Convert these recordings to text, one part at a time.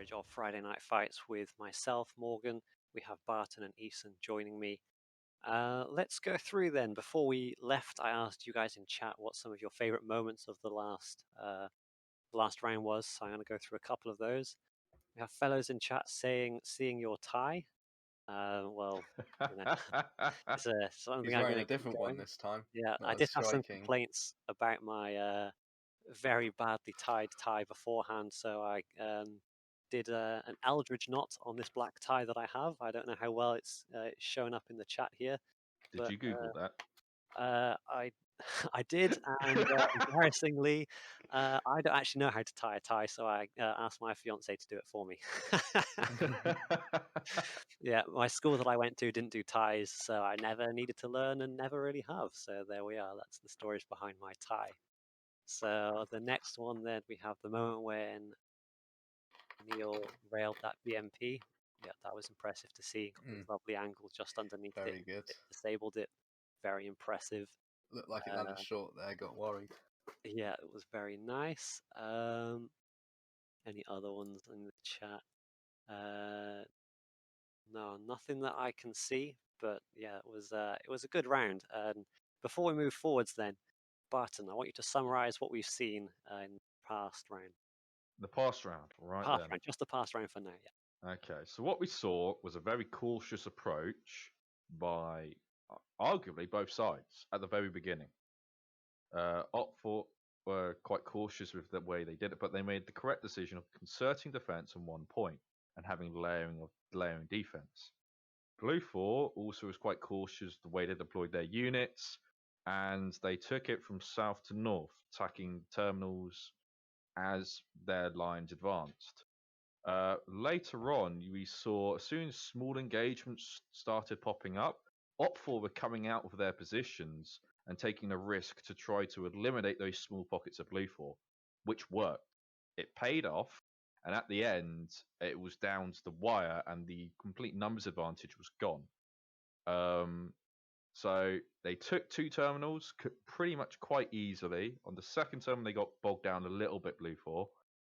coverage of Friday Night Fights with myself, Morgan. We have Barton and Eason joining me. Let's go through then. Before we left, I asked you guys in chat what some of your favorite moments of the last round was. So I'm going to go through a couple of those. We have fellows in chat saying, seeing your tie. Well, you know, it's something He's I'm wearing going a to keep different going. one this time. Yeah, Not I as did have some striking. complaints about my very badly tied tie beforehand, so I did an Eldridge knot on this black tie that I have. I don't know how well it's shown up in the chat here. Did you Google that? I did, and embarrassingly, I don't actually know how to tie a tie, so I asked my fiance to do it for me. Yeah, my school that I went to didn't do ties, so I never needed to learn and never really have. So there we are. That's the stories behind my tie. So the next one, then we have the moment when Neil railed that BMP. Yeah, that was impressive to see. Got this lovely angle just underneath Very it. good. It disabled it. Very impressive. Looked like it landed short there, got worried. Yeah, it was very nice. Any other ones in the chat? No, nothing that I can see. But yeah, it was a good round. Before we move forwards, then, Barton, I want you to summarize what we've seen in the past round. The past round, all right Past then. round, just the past round for now. Yeah. Okay, so what we saw was a very cautious approach by arguably both sides at the very beginning. Oxford were quite cautious with the way they did it, but they made the correct decision of concerting defense on one point and having layering defense. Blue 4 also was quite cautious the way they deployed their units, and they took it from south to north, attacking terminals as their lines advanced. Later on, we saw as soon as small engagements started popping up, Op4 were coming out of their positions and taking a risk to try to eliminate those small pockets of Blue 4, which worked. It paid off, and at the end, it was down to the wire, and the complete numbers advantage was gone. So they took 2 terminals pretty much quite easily. On the second terminal, they got bogged down a little bit, Blue 4.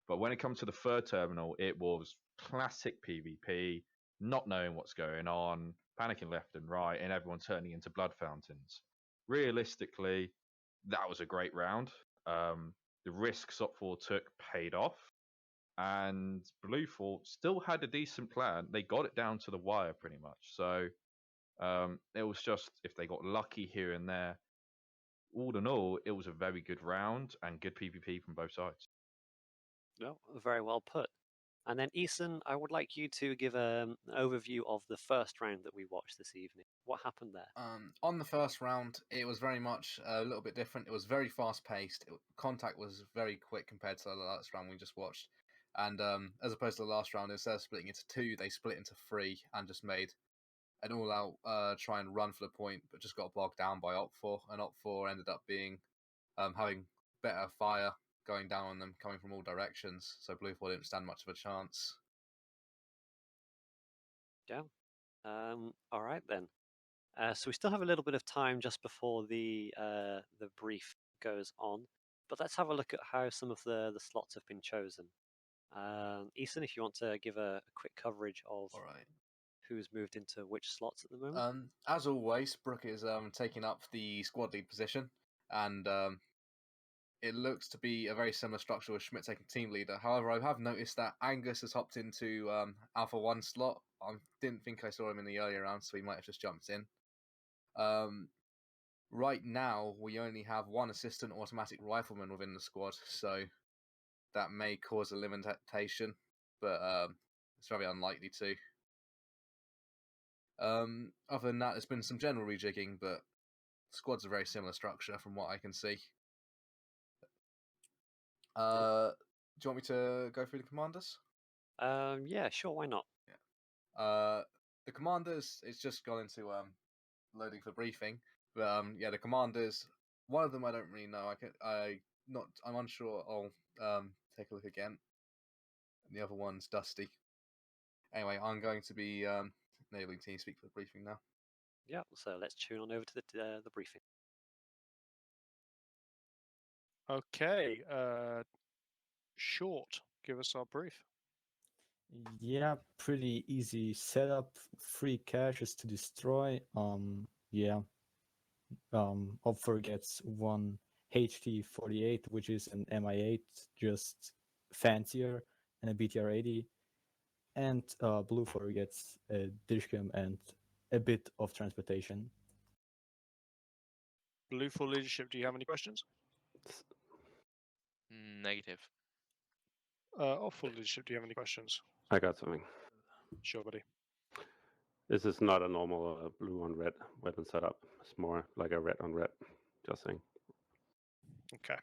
But when it comes to the third terminal, it was classic PvP, not knowing what's going on, panicking left and right, and everyone turning into blood fountains. Realistically, that was a great round. The risks Op4 took paid off, and Blue 4 still had a decent plan. They got it down to the wire pretty much. So it was just if they got lucky here and there. All in all, it was a very good round and good PvP from both sides. No, very well put. And then, Eason, I would like you to give an overview of the first round that we watched this evening. What happened there? On the first round, it was very much a little bit different. It was very fast paced. Contact was very quick compared to the last round we just watched. And as opposed to the last round, instead of splitting into 2, they split into 3 and just made an all-out try and run for the point, but just got bogged down by Op4. And Op4 ended up being having better fire going down on them, coming from all directions. So Blue 4 didn't stand much of a chance. Yeah. All right then. So we still have a little bit of time just before the brief goes on, but let's have a look at how some of the slots have been chosen. Eason, if you want to give a quick coverage of who's moved into which slots at the moment. As always, Brooke is taking up the squad lead position, and it looks to be a very similar structure with Schmidt taking team leader. However, I have noticed that Angus has hopped into Alpha 1 slot. I didn't think I saw him in the earlier round, so he might have just jumped in. Right now, we only have 1 assistant automatic rifleman within the squad, so that may cause a limitation, but it's very unlikely to. Other than that, there's been some general rejigging, but squad's a very similar structure from what I can see. Do you want me to go through the commanders? Yeah, sure, why not? Yeah. The commanders, it's just gone into loading for briefing. But yeah, the commanders, one of them I don't really know. I'm unsure. I'll take a look again. And the other one's Dusty. Anyway, I'm going to be enabling TeamSpeak for the briefing now. Yeah, so let's tune on over to the briefing. Okay, Short, give us our brief. Yeah, pretty easy setup. 3 caches to destroy. Yeah. Opfer gets 1 HT-48, which is an MI8, just fancier, and a BTR-80. And Blue 4 gets a dishcam and a bit of transportation. Blue 4 leadership, do you have any questions? Negative. Off-full leadership, do you have any questions? I got something. Sure, buddy. This is not a normal blue on red weapon setup. It's more like a red on red. Just saying. Okay.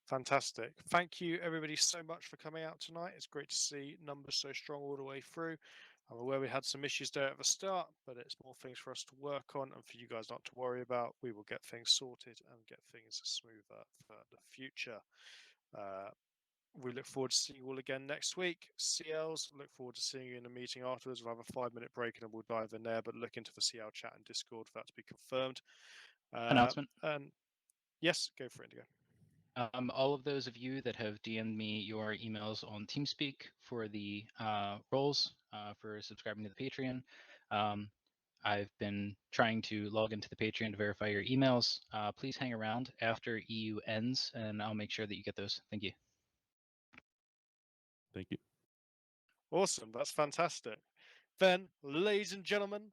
Fantastic. Thank you, everybody, so much for coming out tonight. It's great to see numbers so strong all the way through. I'm aware we had some issues there at the start, but it's more things for us to work on and for you guys not to worry about. We will get things sorted and get things smoother for the future. We look forward to seeing you all again next week. CLs, look forward to seeing you in a meeting afterwards. We'll have a 5-minute break and then we'll dive in there, but look into the CL chat and Discord for that to be confirmed. Announcement. And yes, go for it, Indigo. All of those of you that have DM'd me your emails on TeamSpeak for the roles for subscribing to the Patreon, I've been trying to log into the Patreon to verify your emails. Please hang around after EU ends, and I'll make sure that you get those. Thank you. Thank you. Awesome, that's fantastic. Then, ladies and gentlemen,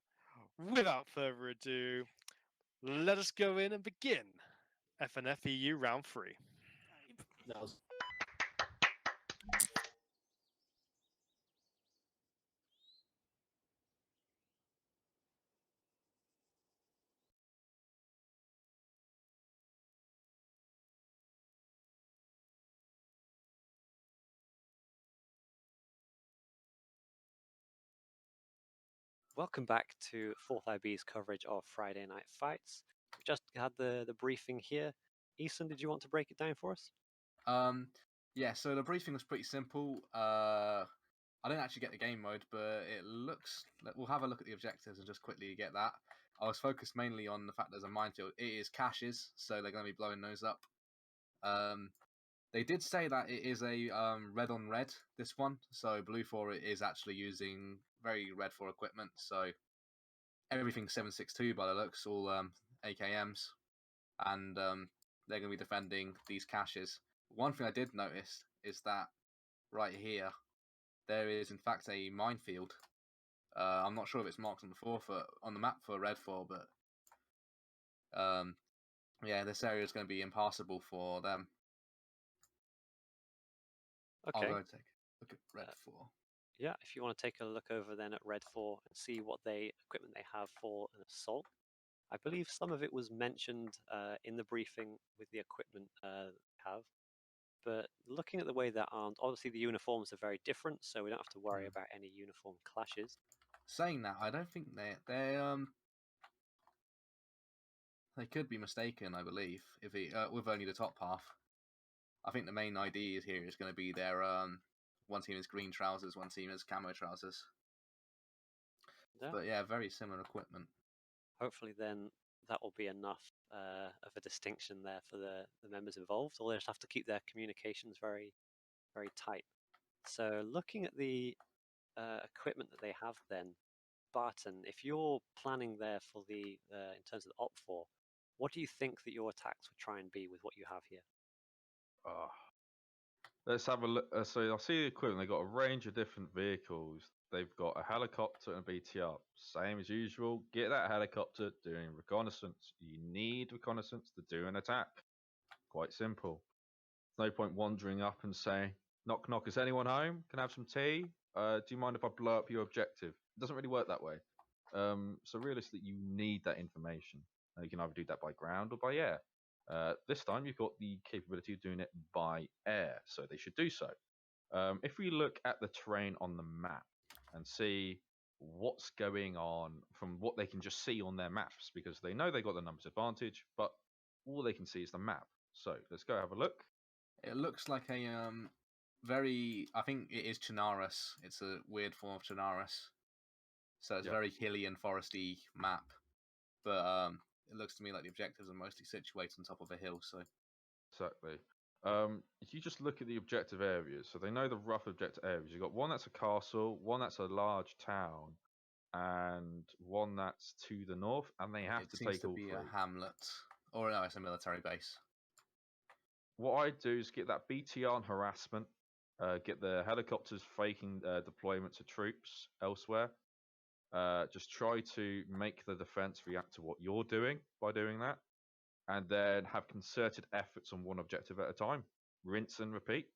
without further ado, let us go in and begin FNF EU Round 3. That was Welcome back to 4th IB's coverage of Friday Night Fights. We've just had the briefing here. Eason, did you want to break it down for us? Yeah, so the briefing was pretty simple. I didn't actually get the game mode, but it looks... We'll have a look at the objectives and just quickly get that. I was focused mainly on the fact there's a minefield. It is caches, so they're going to be blowing those up. They did say that it is a red on red, this one. So Blue 4 is actually using very red 4 equipment. So everything's 7.62 by the looks, all AKMs. And they're going to be defending these caches. One thing I did notice is that right here, there is in fact a minefield. I'm not sure if it's marked on the map for red 4, but yeah, this area is going to be impassable for them. Okay. I'll go take a look at red 4. Yeah, if you want to take a look over then at Red 4 and see what equipment they have for an assault. I believe some of it was mentioned in the briefing with the equipment they have. But looking at the way they're armed, obviously the uniforms are very different, so we don't have to worry about any uniform clashes. Saying that, I don't think they could be mistaken. I believe if with only the top half. I think the main idea here is going to be their one team is green trousers, one team is camo trousers. Yeah. But yeah, very similar equipment. Hopefully then that will be enough of a distinction there for the members involved, or they just have to keep their communications very, very tight. So looking at the equipment that they have then, Barton, if you're planning there for in terms of the OP4, what do you think that your attacks would try and be with what you have here? Let's have a look. So I see the equipment. They've got a range of different vehicles. They've got a helicopter and a BTR. Same as usual. Get that helicopter doing reconnaissance. You need reconnaissance to do an attack. Quite simple. There's no point wandering up and saying, knock, knock, is anyone home? Can I have some tea? Do you mind if I blow up your objective? It doesn't really work that way. So realistically, you need that information. You can either do that by ground or by air. This time you've got the capability of doing it by air, so they should do so. If we look at the terrain on the map and see what's going on from what they can just see on their maps, because they know they've got the numbers advantage, but all they can see is the map. So let's go have a look. It looks like a I think it is Chinaris. It's a weird form of Chinaris. So it's a very hilly and foresty map. But it looks to me like the objectives are mostly situated on top of a hill. So exactly. If you just look at the objective areas, so they know the rough objective areas. You've got one that's a castle, one that's a large town, and one that's to the north, and they have It to seems take to all be three. a hamlet, or no, it's a military base. What I do is get that BTR and harassment, get the helicopters faking deployments of troops elsewhere. Just try to make the defense react to what you're doing by doing that, and then have concerted efforts on one objective at a time. Rinse and repeat.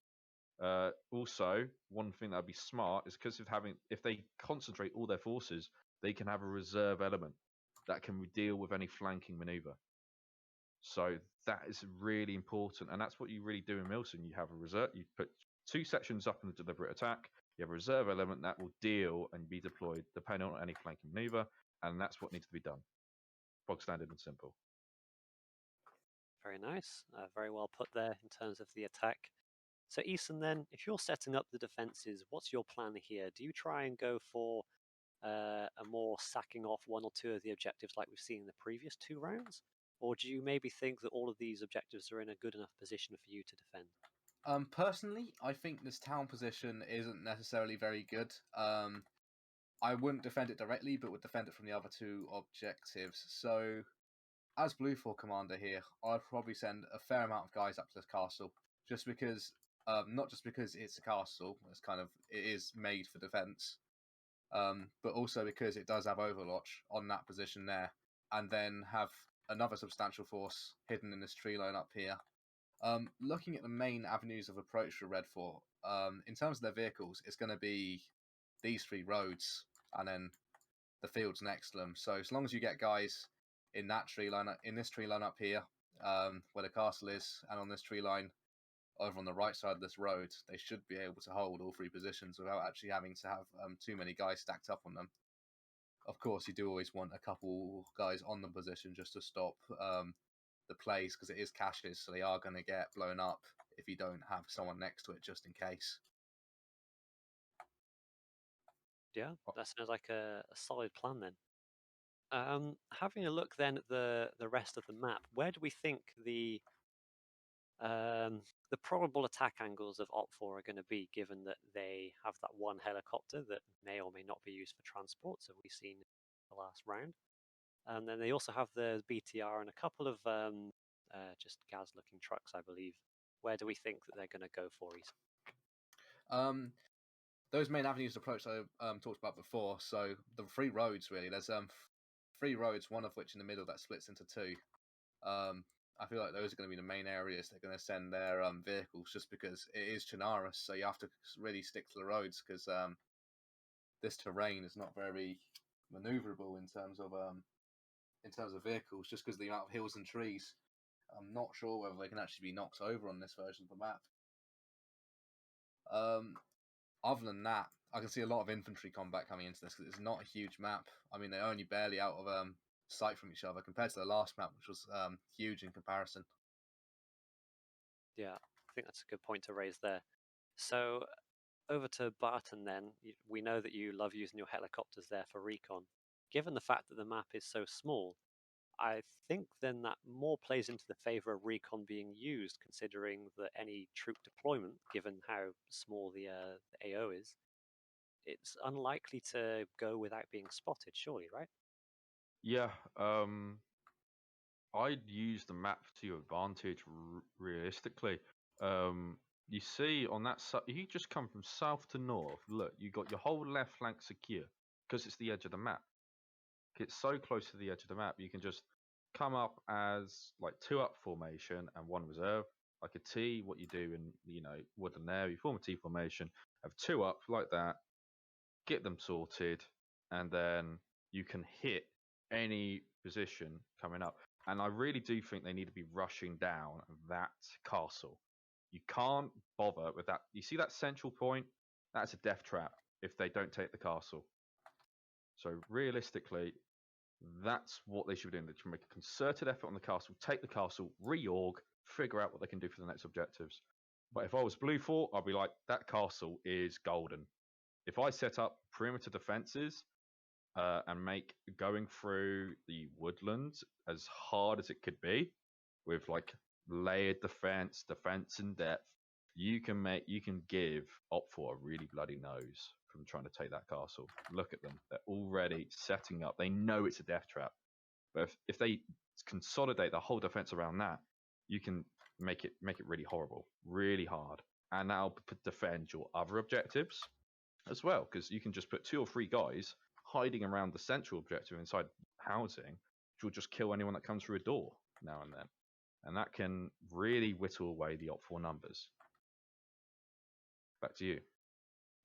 Also, one thing that would be smart is because if they concentrate all their forces, they can have a reserve element that can deal with any flanking maneuver. So that is really important, and that's what you really do in Milsim. You have a reserve. You put 2 sections up in the deliberate attack. You have a reserve element that will deal and be deployed depending on any flanking maneuver, and that's what needs to be done. Bog standard and simple. Very nice. Very well put there in terms of the attack. So Eason, then, if you're setting up the defenses, what's your plan here? Do you try and go for a more sacking off 1 or 2 of the objectives like we've seen in the previous 2 rounds? Or do you maybe think that all of these objectives are in a good enough position for you to defend? Personally, I think this town position isn't necessarily very good. I wouldn't defend it directly, but would defend it from the other 2 objectives. So, as Blue 4 commander here, I'd probably send a fair amount of guys up to this castle, just because, not just because it's a castle, it is made for defense, but also because it does have Overwatch on that position there, and then have another substantial force hidden in this tree line up here. Looking at the main avenues of approach for Red 4, in terms of their vehicles, it's going to be these 3 roads, and then the fields next to them. So as long as you get guys in that tree line, in this tree line up here, where the castle is, and on this tree line over on the right side of this road, they should be able to hold all 3 positions without actually having to have too many guys stacked up on them. Of course, you do always want a couple guys on the position just to stop the plays, because it is caches, so they are going to get blown up if you don't have someone next to it just in case. Yeah, that sounds like a solid plan then. Having a look then at the rest of the map, where do we think the probable attack angles of Op4 are going to be, given that they have that 1 helicopter that may or may not be used for transport, so we've seen the last round. And then they also have the BTR and a couple of just Gaz-looking trucks, I believe. Where do we think that they're going to go for, Eason? Those main avenues of approach I talked about before, so the 3 roads really, there's 3 roads, one of which in the middle that splits into 2. I feel like those are going to be the main areas they're going to send their vehicles, just because it is Chinaris, so you have to really stick to the roads, because this terrain is not very maneuverable in terms of vehicles, just because of the amount of hills and trees. I'm not sure whether they can actually be knocked over on this version of the map. Other than that, I can see a lot of infantry combat coming into this, because it's not a huge map. I mean, they're only barely out of sight from each other compared to the last map, which was huge in comparison. Yeah, I think that's a good point to raise there. So over to Barton then. We know that you love using your helicopters there for recon. Given the fact that the map is so small, I think then that more plays into the favour of recon being used, considering that any troop deployment, given how small the AO is, it's unlikely to go without being spotted, surely, right? Yeah, I'd use the map to your advantage realistically. You see on that side, you just come from south to north. Look, you got your whole left flank secure because it's the edge of the map. It's so close to the edge of the map, you can just come up as like 2 up formation and 1 reserve, like a T. What you do in woodland there, you form a T formation, have 2 up like that, get them sorted, and then you can hit any position coming up. And I really do think they need to be rushing down that castle. You can't bother with that. You see that central point? That's a death trap if they don't take the castle. So realistically, that's what they should be doing. They should make a concerted effort on the castle, take the castle, reorg, figure out what they can do for the next objectives. But if I was Blue 4, I'd be like, that castle is golden. If I set up perimeter defenses and make going through the woodlands as hard as it could be, with like layered defense, defense in depth. You can give Op4 a really bloody nose from trying to take that castle. Look at them; they're already setting up. They know it's a death trap, but if they consolidate the whole defense around that, you can make it really horrible, really hard, and that'll defend your other objectives as well, because you can just put 2 or 3 guys hiding around the central objective inside housing, which will just kill anyone that comes through a door now and then, and that can really whittle away the Op4 numbers. Back to you.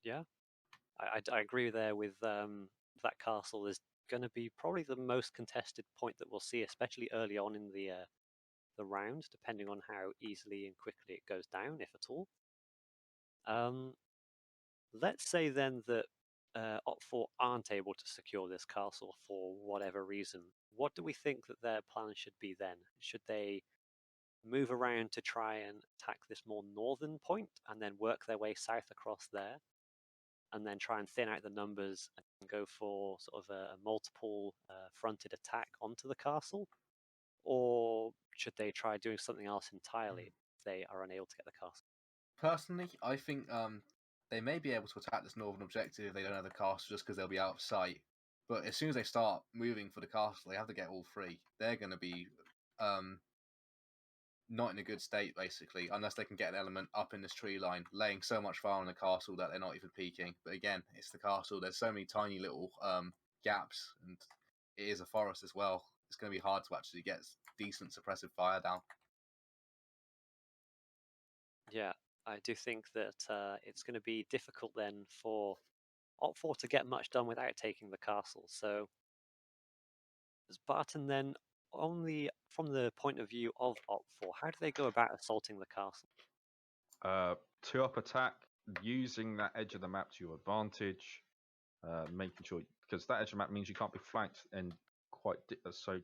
Yeah, I agree there with that castle is going to be probably the most contested point that we'll see, especially early on in the round, depending on how easily and quickly it goes down, if at all. Let's say then that Op4 aren't able to secure this castle for whatever reason. What do we think that their plan should be then? Should they move around to try and attack this more northern point and then work their way south across there, and then try and thin out the numbers and go for sort of a multiple fronted attack onto the castle? Or should they try doing something else entirely if they are unable to get the castle? Personally, I think they may be able to attack this northern objective if they don't have the castle, just because they'll be out of sight. But as soon as they start moving for the castle, they have to get all 3. They're going to be not in a good state, basically, unless they can get an element up in this tree line, laying so much fire on the castle that they're not even peeking. But again, it's the castle. There's so many tiny little gaps, and it is a forest as well. It's going to be hard to actually get decent suppressive fire down. Yeah, I do think that it's going to be difficult then for Op4 to get much done without taking the castle. So, as Barton then, only from the point of view of Op4, how do they go about assaulting the castle? 2-up attack, using that edge of the map to your advantage, making sure, because that edge of the map means you can't be flanked in quite such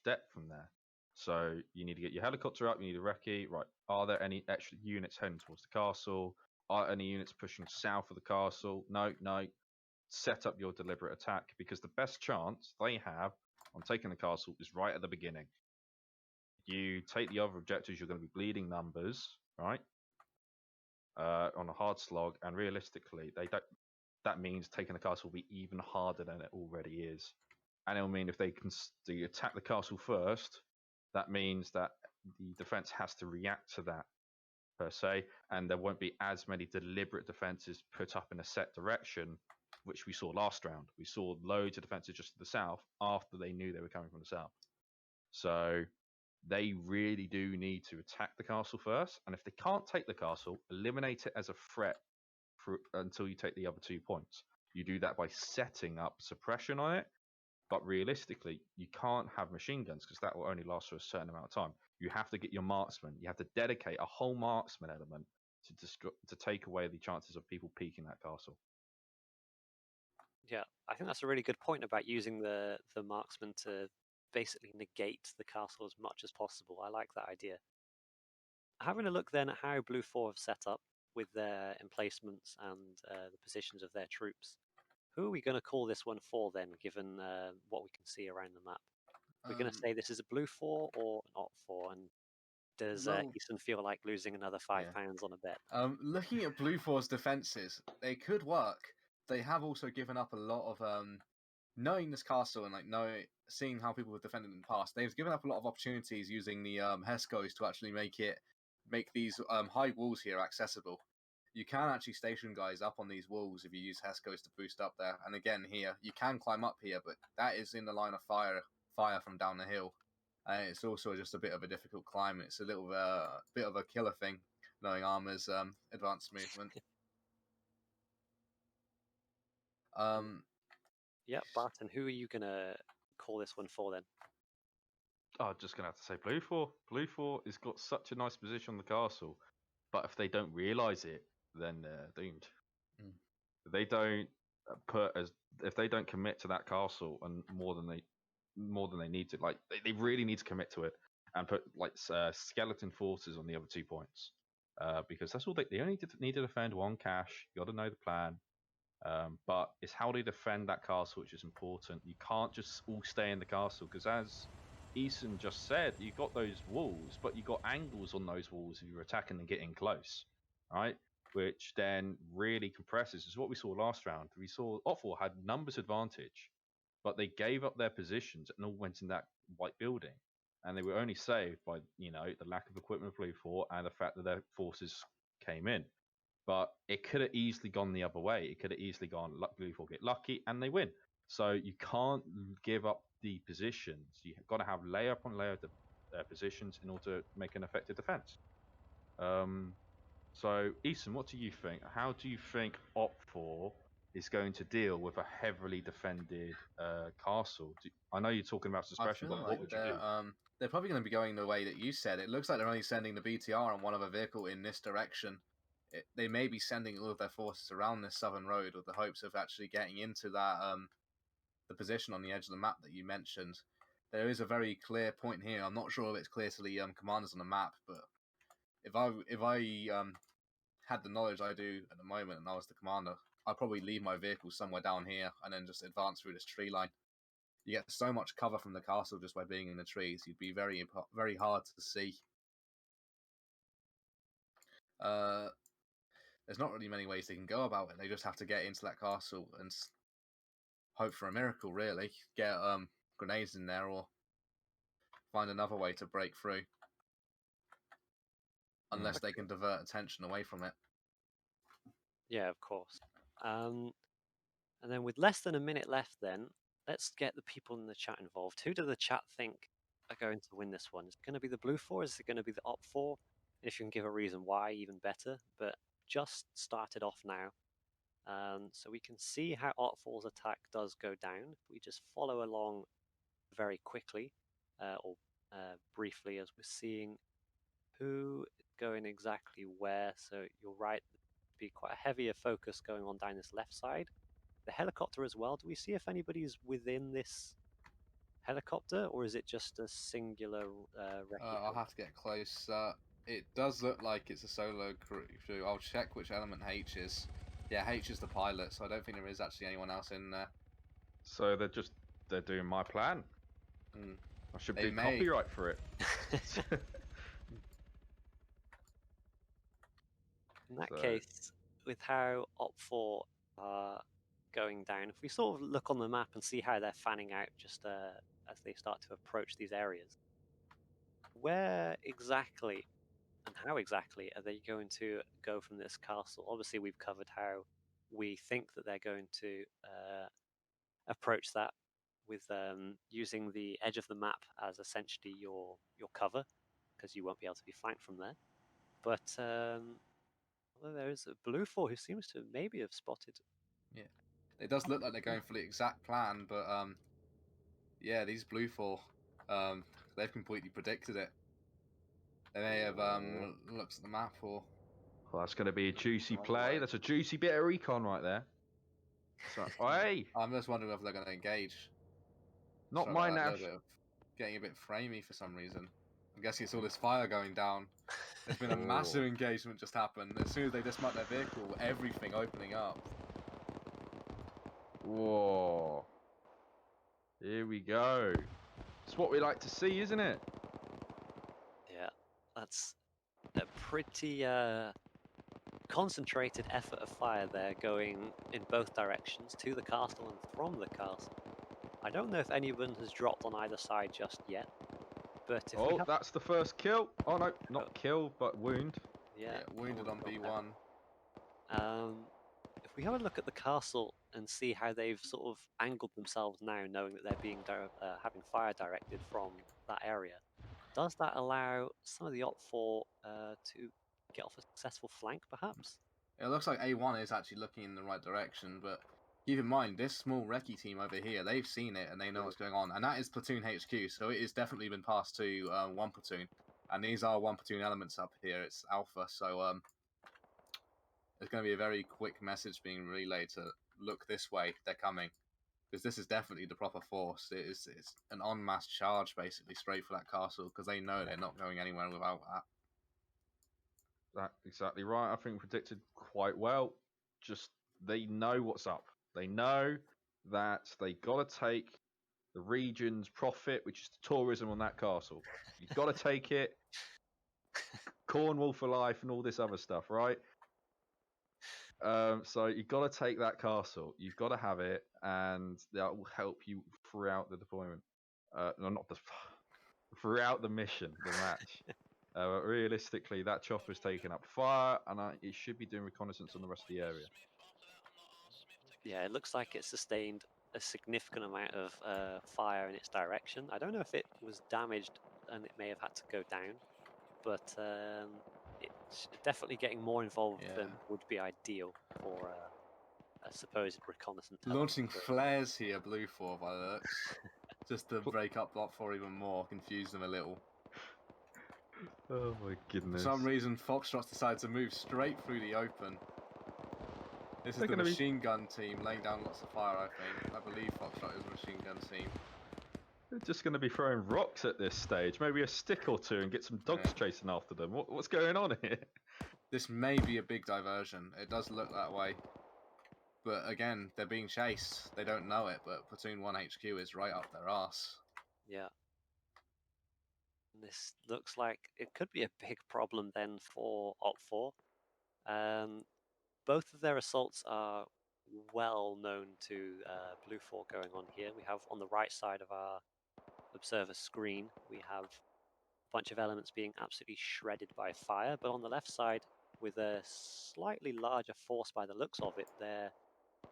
depth from there. So you need to get your helicopter up, you need a recce. Right, are there any extra units heading towards the castle? Are any units pushing south of the castle? No. Set up your deliberate attack, because the best chance they have on taking the castle is right at the beginning. You take the other objectives, you're going to be bleeding numbers, right? On a hard slog, and realistically, that means taking the castle will be even harder than it already is. And it'll mean if they can attack the castle first, that means that the defense has to react to that, per se, and there won't be as many deliberate defenses put up in a set direction, which we saw last round. We saw loads of defenses just to the south after they knew they were coming from the south. So they really do need to attack the castle first, and if they can't take the castle, eliminate it as a threat until you take the other 2 points. You do that by setting up suppression on it, but realistically, you can't have machine guns because that will only last for a certain amount of time. You have to get your marksman. You have to dedicate a whole marksman element to take away the chances of people peeking that castle. Yeah, I think that's a really good point about using the marksman to basically negate the castle as much as possible. I like that idea. Having a look then at how Blue 4 have set up with their emplacements and the positions of their troops, who are we going to call this one for then, given what we can see around the map? We're going to say this is a Blue 4 or an Op 4, and does Eason feel like losing another £5 on a bet? Looking at Blue 4's defenses, they could work. They have also given up a lot of knowing this castle and seeing how people have defended in the past. They've given up a lot of opportunities using the Hescos to actually make these high walls here accessible. You can actually station guys up on these walls if you use Hescos to boost up there. And again, here you can climb up here, but that is in the line of fire from down the hill. And it's also just a bit of a difficult climb. It's a little bit of a killer thing, knowing ArmA's advanced movement. Yeah, Barton, who are you going to call this one for then? I'm just going to have to say Blue 4. Blue 4 has got such a nice position on the castle, but if they don't realise it, then they're doomed. If they don't if they don't commit to that castle and more than they need to, they really need to commit to it and put skeleton forces on the other 2 points, because that's all they only need to defend 1 cache. You got to know the plan. But it's how they defend that castle which is important. You can't just all stay in the castle, because as Eason just said, you got those walls, but you got angles on those walls if you're attacking and getting close, right? Which then really compresses. Is what we saw last round. We saw Otfor had numbers advantage, but they gave up their positions and all went in that white building, and they were only saved by the lack of equipment of Blue 4 and the fact that their forces came in. But it could have easily gone the other way. It could have easily gone Blue 4 get lucky and they win. So you can't give up the positions. You've got to have layer upon layer of positions in order to make an effective defense. So, Eason, what do you think? How do you think Op4 is going to deal with a heavily defended castle? I know you're talking about suppression, but what would you do? They're probably going to be going the way that you said. It looks like they're only sending the BTR on one other vehicle in this direction. They may be sending all of their forces around this southern road with the hopes of actually getting into that the position on the edge of the map that you mentioned. There is a very clear point here. I'm not sure if it's clear to the commanders on the map, but if I had the knowledge I do at the moment and I was the commander, I'd probably leave my vehicle somewhere down here and then just advance through this tree line. You get so much cover from the castle just by being in the trees. You'd be very hard to see. There's not really many ways they can go about it. They just have to get into that castle and hope for a miracle, really. Get grenades in there or find another way to break through. Unless they can divert attention away from it. Yeah, of course. And then with less than a minute left then, let's get the people in the chat involved. Who do the chat think are going to win this one? Is it going to be the Blue 4? Is it going to be the Op 4? And if you can give a reason why, even better. But just started off now. So we can see how Op 4's attack does go down. If we just follow along very quickly, or briefly, as we're seeing who is going exactly where. So you're right, be quite a heavier focus going on down this left side. The helicopter as well. Do we see if anybody's within this helicopter, or is it just a singular recce? I'll have to get close. It does look like it's a solo crew. I'll check which element H is. Yeah, H is the pilot, so I don't think there is actually anyone else in there. So they're doing my plan. I should be copyright for it. In that case, with how Op 4 are going down, if we sort of look on the map and see how they're fanning out just as they start to approach these areas, where exactly and how exactly are they going to go from this castle? Obviously, we've covered how we think that they're going to approach that with using the edge of the map as essentially your cover, because you won't be able to be flanked from there. But well, there is a Blue 4 who seems to maybe have spotted. Yeah, it does look like they're going for the exact plan, but yeah, these Blue 4, they've completely predicted it. They may have looked at the map or. Well, that's going to be a juicy play. That's a juicy bit of recon right there. So, hey, I'm just wondering whether they're going to engage. Not my Nash. Getting a bit framey for some reason. I'm guessing it's all this fire going down. There's been a massive engagement just happened. As soon as they dismount their vehicle, everything opening up. Whoa. Here we go. It's what we like to see, isn't it? Yeah, that's a pretty concentrated effort of fire there, going in both directions, to the castle and from the castle. I don't know if anyone has dropped on either side just yet. But if that's the first kill. Oh no, not kill, but wound. Yeah, wounded on B1. If we have a look at the castle and see how they've sort of angled themselves now, knowing that they're being having fire directed from that area, does that allow some of the Op 4 to get off a successful flank, perhaps? It looks like A1 is actually looking in the right direction, but keep in mind, this small recce team over here, they've seen it and they know what's going on. And that is Platoon HQ, so it has definitely been passed to 1 platoon. And these are 1 platoon elements up here. It's Alpha, so there's going to be a very quick message being relayed to look this way, they're coming. Because this is definitely the proper force. It's an en masse charge, basically, straight for that castle, because they know they're not going anywhere without that. That's exactly right. I think predicted quite well. Just, they know what's up. They know that they got to take the region's profit, which is the tourism on that castle. You've got to take it. Cornwall for life and all this other stuff, right? So you've got to take that castle. You've got to have it, and that will help you throughout the deployment. No, not the throughout the mission, the match. Realistically, that chopper's taken up fire, and it should be doing reconnaissance on the rest of the area. Yeah, it looks like it sustained a significant amount of fire in its direction. I don't know if it was damaged and it may have had to go down, but it's definitely getting more involved than would be ideal for a supposed reconnaissance. Launching flares here, Blue 4 by the looks, just to break up Lot 4 even more, confuse them a little. Oh my goodness. For some reason, Foxtrot's decided to move straight through the open. This is the machine gun team laying down lots of fire, I think. I believe Foxtrot is a machine gun team. They're just going to be throwing rocks at this stage. Maybe a stick or two and get some dogs chasing after them. What's going on here? This may be a big diversion. It does look that way. But again, they're being chased. They don't know it, but Platoon 1 HQ is right up their arse. Yeah. This looks like it could be a big problem then for Op 4. Both of their assaults are well known to Blue 4 going on here. We have on the right side of our observer screen, we have a bunch of elements being absolutely shredded by fire, but on the left side, with a slightly larger force by the looks of it, they're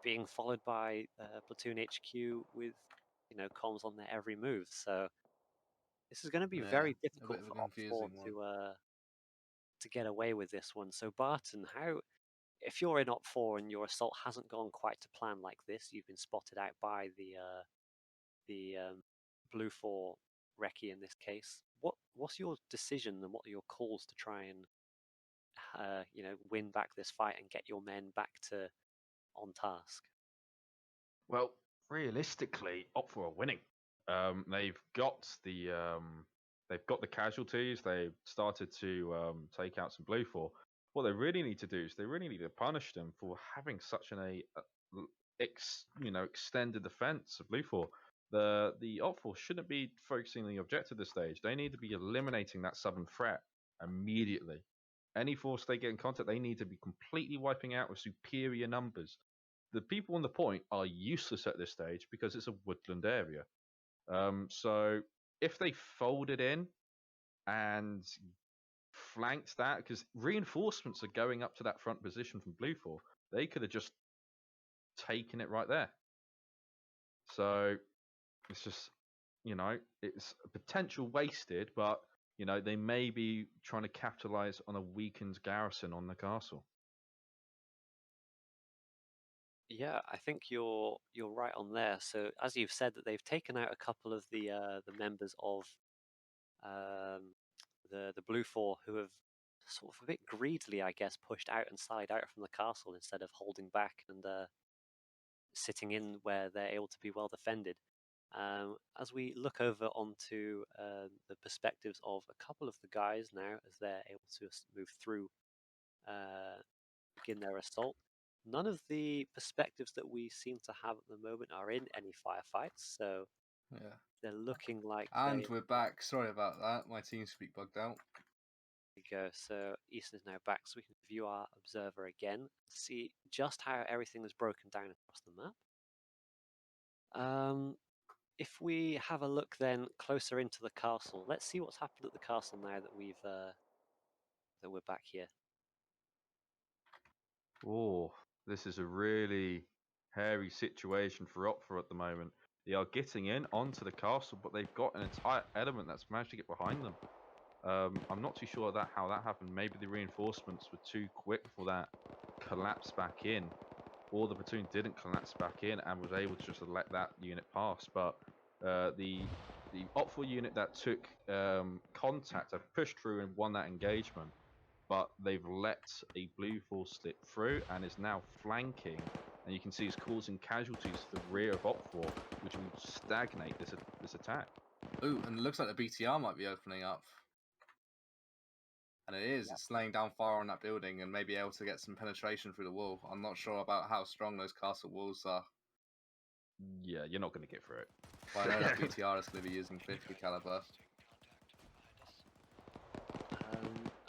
being followed by Platoon HQ with, comms on their every move. So this is going to be very difficult for Op 4 to get away with this one. So Barton, if you're in Op 4 and your assault hasn't gone quite to plan like this, you've been spotted out by the Blue 4 recce in this case, what's your decision and what are your calls to try and win back this fight and get your men back to on task? Well, realistically, Op 4 are winning. They've got the casualties. They've started to take out some Blue 4. What they really need to do is they really need to punish them for having such an extended defense of Blue 4. The Op 4 shouldn't be focusing on the objective at this stage. They need to be eliminating that southern threat immediately. Any force they get in contact, they need to be completely wiping out with superior numbers. The people on the point are useless at this stage because it's a woodland area. So if they folded in and flanked that, because reinforcements are going up to that front position from Blue 4, they could have just taken it right there. So it's just, it's a potential wasted, but, they may be trying to capitalize on a weakened garrison on the castle. Yeah, I think you're right on there. So as you've said, that they've taken out a couple of the members of the Blue 4 who have sort of a bit greedily, I guess, pushed out and side out from the castle instead of holding back and sitting in where they're able to be well defended. As we look over onto the perspectives of a couple of the guys now, as they're able to move through, begin their assault. None of the perspectives that we seem to have at the moment are in any firefights, so they're looking like. And we're back. Sorry about that. My TeamSpeak bugged out. There we go. So Eason is now back, so we can view our observer again, see just how everything is broken down across the map. If we have a look then closer into the castle, let's see what's happened at the castle now that we're back here. Oh, this is a really hairy situation for Op 4 at the moment. They are getting in onto the castle, but they've got an entire element that's managed to get behind them. I'm not too sure how that happened. Maybe the reinforcements were too quick for that collapse back in, or the platoon didn't collapse back in and was able to just let that unit pass. But the Op 4 unit that took contact have pushed through and won that engagement. But they've let a Blue 4 slip through and is now flanking, and you can see it's causing casualties to the rear of Op 4, which will stagnate this attack. Ooh, and it looks like the BTR might be opening up. And it is. It's laying down fire on that building and maybe able to get some penetration through the wall. I'm not sure about how strong those castle walls are. Yeah, you're not going to get through it. Well, I know that BTR is going to be using 50 caliber.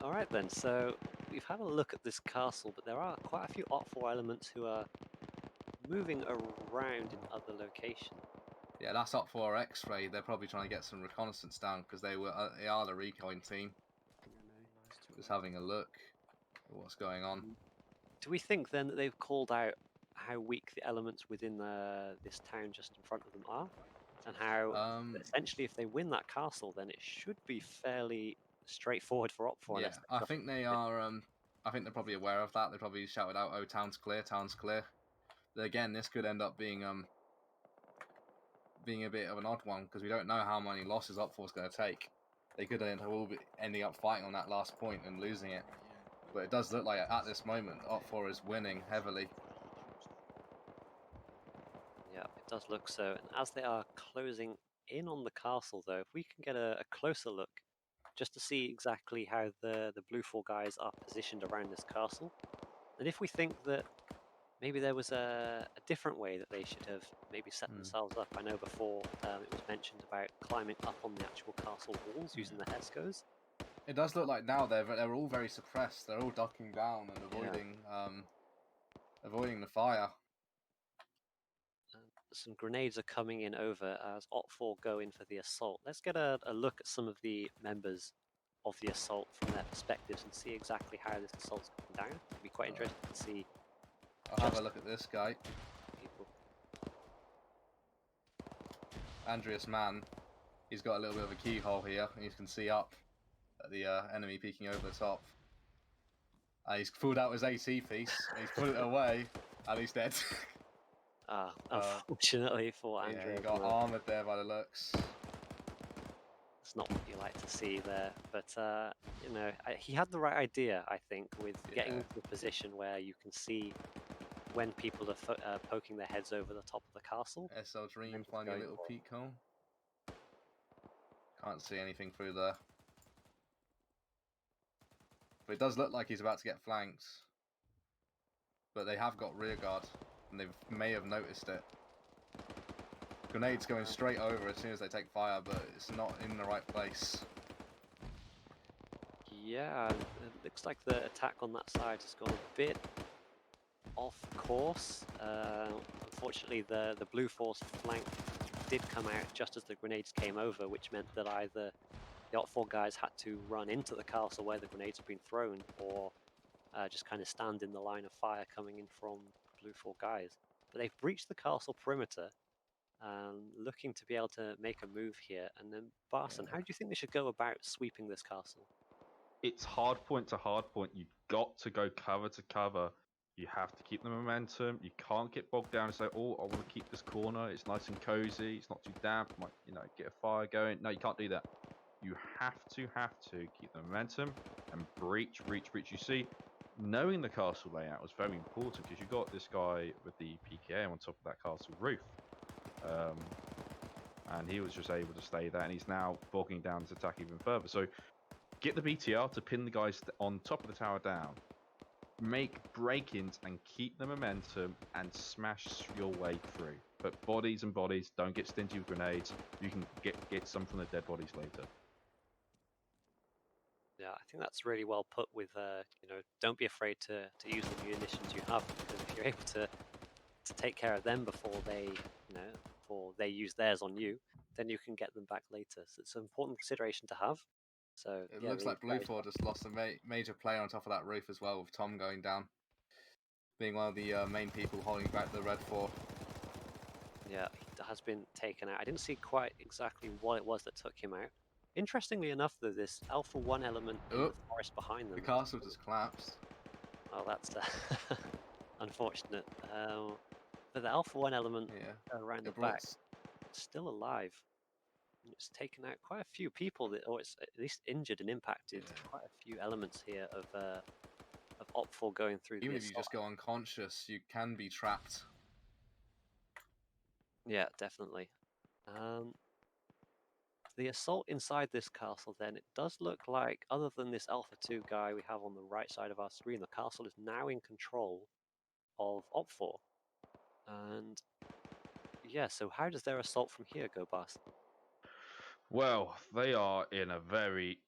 All right then, so we've had a look at this castle, but there are quite a few OPFOR elements who are moving around in other locations. Yeah, that's up for X-ray. They're probably trying to get some reconnaissance down because they are the recon team. Just having a look at what's going on. Do we think then that they've called out how weak the elements within this town just in front of them are, and how essentially if they win that castle, then it should be fairly straightforward for OPFOR. Yeah, I think they are. I think they're probably aware of that. They probably shouted out, "Oh, town's clear, town's clear." But again, this could end up being a bit of an odd one because we don't know how many losses OPFOR's going to take. They could all be ending up fighting on that last point and losing it. But it does look like at this moment OPFOR is winning heavily. Yeah, it does look so. And as they are closing in on the castle, though, if we can get a closer look, just to see exactly how the Blue 4 guys are positioned around this castle, and if we think that maybe there was a different way that they should have maybe set themselves up. I know before it was mentioned about climbing up on the actual castle walls using the HESCOs. It does look like now they're all very suppressed. They're all ducking down and avoiding the fire. Some grenades are coming in over as OPFOR go in for the assault. Let's get a look at some of the members of the assault from their perspectives and see exactly how this assault's going down. It'd be quite interesting to see. I'll have a look at this guy. People. Andreas Mann. He's got a little bit of a keyhole here, and you can see up at the enemy peeking over the top. He's pulled out his AT piece, and he's put it away, and he's dead. Unfortunately for Andrew. Yeah, he got armoured there by the looks. It's not what you like to see there, but you know, he had the right idea, I think, with getting into a position where you can see when people are poking their heads over the top of the castle. SL Dream finding a little peek hole. Can't see anything through there. But it does look like he's about to get flanked. But they have got rear guard, and they may have noticed it. Grenades going straight over as soon as they take fire, but it's not in the right place. Yeah, it looks like the attack on that side has gone a bit off course. Unfortunately, the Blue Force flank did come out just as the grenades came over, which meant that either the OPFOR guys had to run into the castle where the grenades had been thrown, or just kind of stand in the line of fire coming in from Blue 4 guys. But they've breached the castle perimeter, looking to be able to make a move here. And then, Barton, how do you think they should go about sweeping this castle? It's hard point to hard point. You've got to go cover to cover. You have to keep the momentum. You can't get bogged down and say, "Oh, I want to keep this corner. It's nice and cozy. It's not too damp. Might, get a fire going." No, you can't do that. You have to keep the momentum and breach. You see, knowing the castle layout was very important because you got this guy with the PKA on top of that castle roof, and he was just able to stay there, and he's now bogging down his attack even further. So get the BTR to pin the guys on top of the tower down, make break-ins and keep the momentum and smash your way through. But bodies and bodies, don't get stingy with grenades. You can get some from the dead bodies later. Yeah, I think that's really well put with, don't be afraid to use the munitions you have, because if you're able to take care of them before they use theirs on you, then you can get them back later. So it's an important consideration to have. So it looks like Blue 4 just lost a major player on top of that roof as well, with Tom going down, being one of the main people holding back the Red 4. Yeah, he has been taken out. I didn't see quite exactly what it was that took him out. Interestingly enough, though, this Alpha 1 element in the forest behind them. The castle just collapsed. Oh, that's unfortunate. But the Alpha 1 element around the back is still alive. It's taken out quite a few people, or it's at least injured and impacted quite a few elements here of OPFOR going through. Even if you just go unconscious, you can be trapped. Yeah, definitely. The assault inside this castle, then, it does look like, other than this Alpha 2 guy we have on the right side of our screen, the castle is now in control of OPFOR. And yeah, so how does their assault from here go, Bart? Well, they are in a very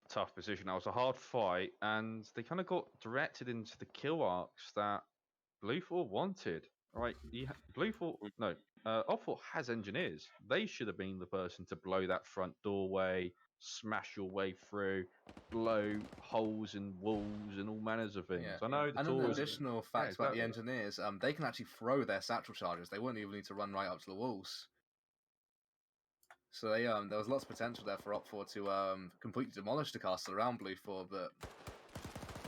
tough position. That was a hard fight, and they kind of got directed into the kill arcs that Bluethorn wanted. Right? Bluethorn, no, Opthorpe has engineers. They should have been the person to blow that front doorway, smash your way through, blow holes in walls and all manners of things. Yeah. I know the And an doors. additional Yeah, fact about the exactly. engineers, they can actually throw their satchel charges. They wouldn't even need to run right up to the walls. So they there was lots of potential there for Op4 to completely demolish the castle around Bluethorn, but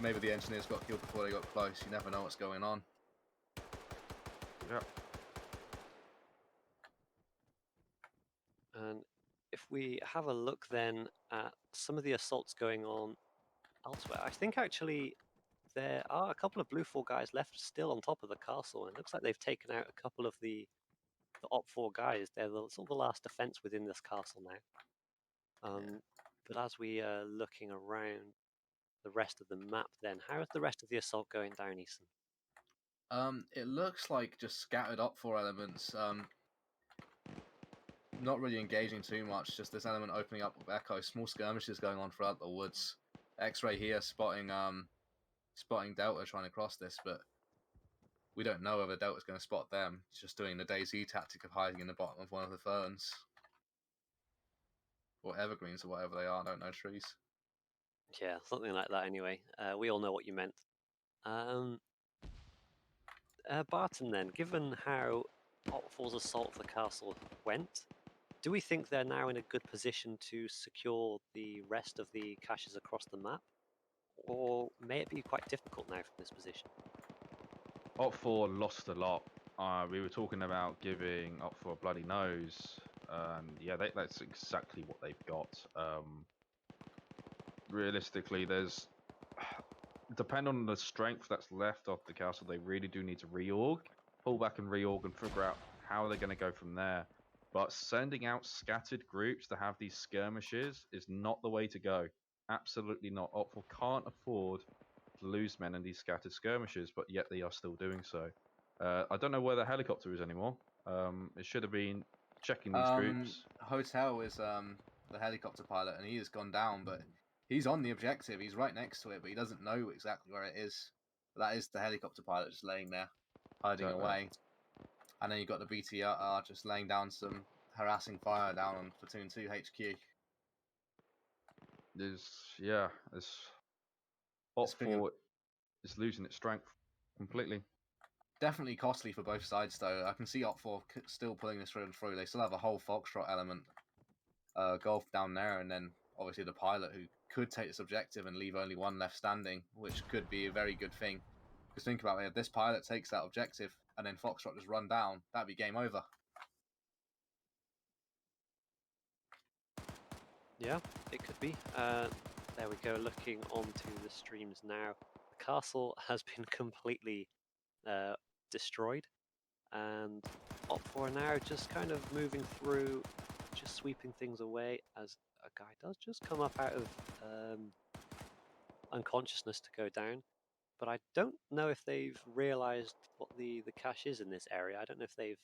maybe the engineers got killed before they got close. You never know what's going on. Yeah. And if we have a look then at some of the assaults going on elsewhere, I think actually there are a couple of Blue 4 guys left still on top of the castle, and it looks like they've taken out a couple of the Op 4 guys. They're sort of the last defense within this castle now. But as we are looking around the rest of the map, then how is the rest of the assault going down, Eason? It looks like just scattered Op4 elements. Not really engaging too much. Just this element opening up with Echo. Small skirmishes going on throughout the woods. X-ray here spotting Delta trying to cross this, but we don't know whether Delta's going to spot them. It's just doing the DayZ tactic of hiding in the bottom of one of the ferns. Or evergreens or whatever they are, I don't know, trees. Yeah, something like that anyway. We all know what you meant. Barton then, given how Otfor's assault of the castle went, do we think they're now in a good position to secure the rest of the caches across the map? Or may it be quite difficult now from this position? Op4 lost a lot. We were talking about giving Op4 a bloody nose, and yeah, that's exactly what they've got. Realistically, there's depend on the strength that's left of the castle. They really do need to pull back and reorg, and figure out how they're going to go from there. But sending out scattered groups to have these skirmishes is not the way to go. Absolutely not. Op4 can't afford to lose men in these scattered skirmishes, but yet they are still doing so. I don't know where the helicopter is anymore. It should have been checking these groups. Hotel is the helicopter pilot, and he has gone down, but he's on the objective. He's right next to it, but he doesn't know exactly where it is. But that is the helicopter pilot just laying there, hiding away. And then you've got the BTR just laying down some harassing fire down on Platoon 2 HQ. Op4 is losing its strength completely. Definitely costly for both sides, though. I can see Op4 still pulling this through. They still have a whole Foxtrot element golf down there, and then obviously the pilot who could take this objective and leave only one left standing, which could be a very good thing. Because think about it, if this pilot takes that objective and then Foxtrot just run down, that'd be game over. Yeah, it could be. There we go, looking onto the streams now. The castle has been completely destroyed, and Op4 now just kind of moving through, just sweeping things away as a guy does just come up out of unconsciousness to go down. But I don't know if they've realized what the cache is in this area. I don't know if they've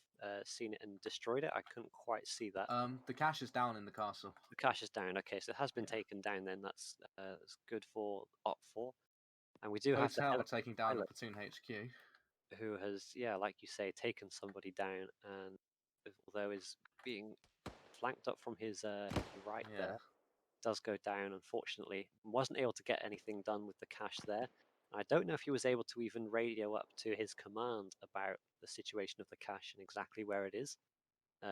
seen it and destroyed it. I couldn't quite see that. The cache is down in the castle. The cache is down. Okay, so it has been taken down then. That's good for Op4. And we do have Hotel taking down the Platoon HQ. Who has, yeah, like you say, taken somebody down, and although is being flanked up from his right there, does go down, unfortunately. Wasn't able to get anything done with the cache there. I don't know if he was able to even radio up to his command about the situation of the cache and exactly where it is,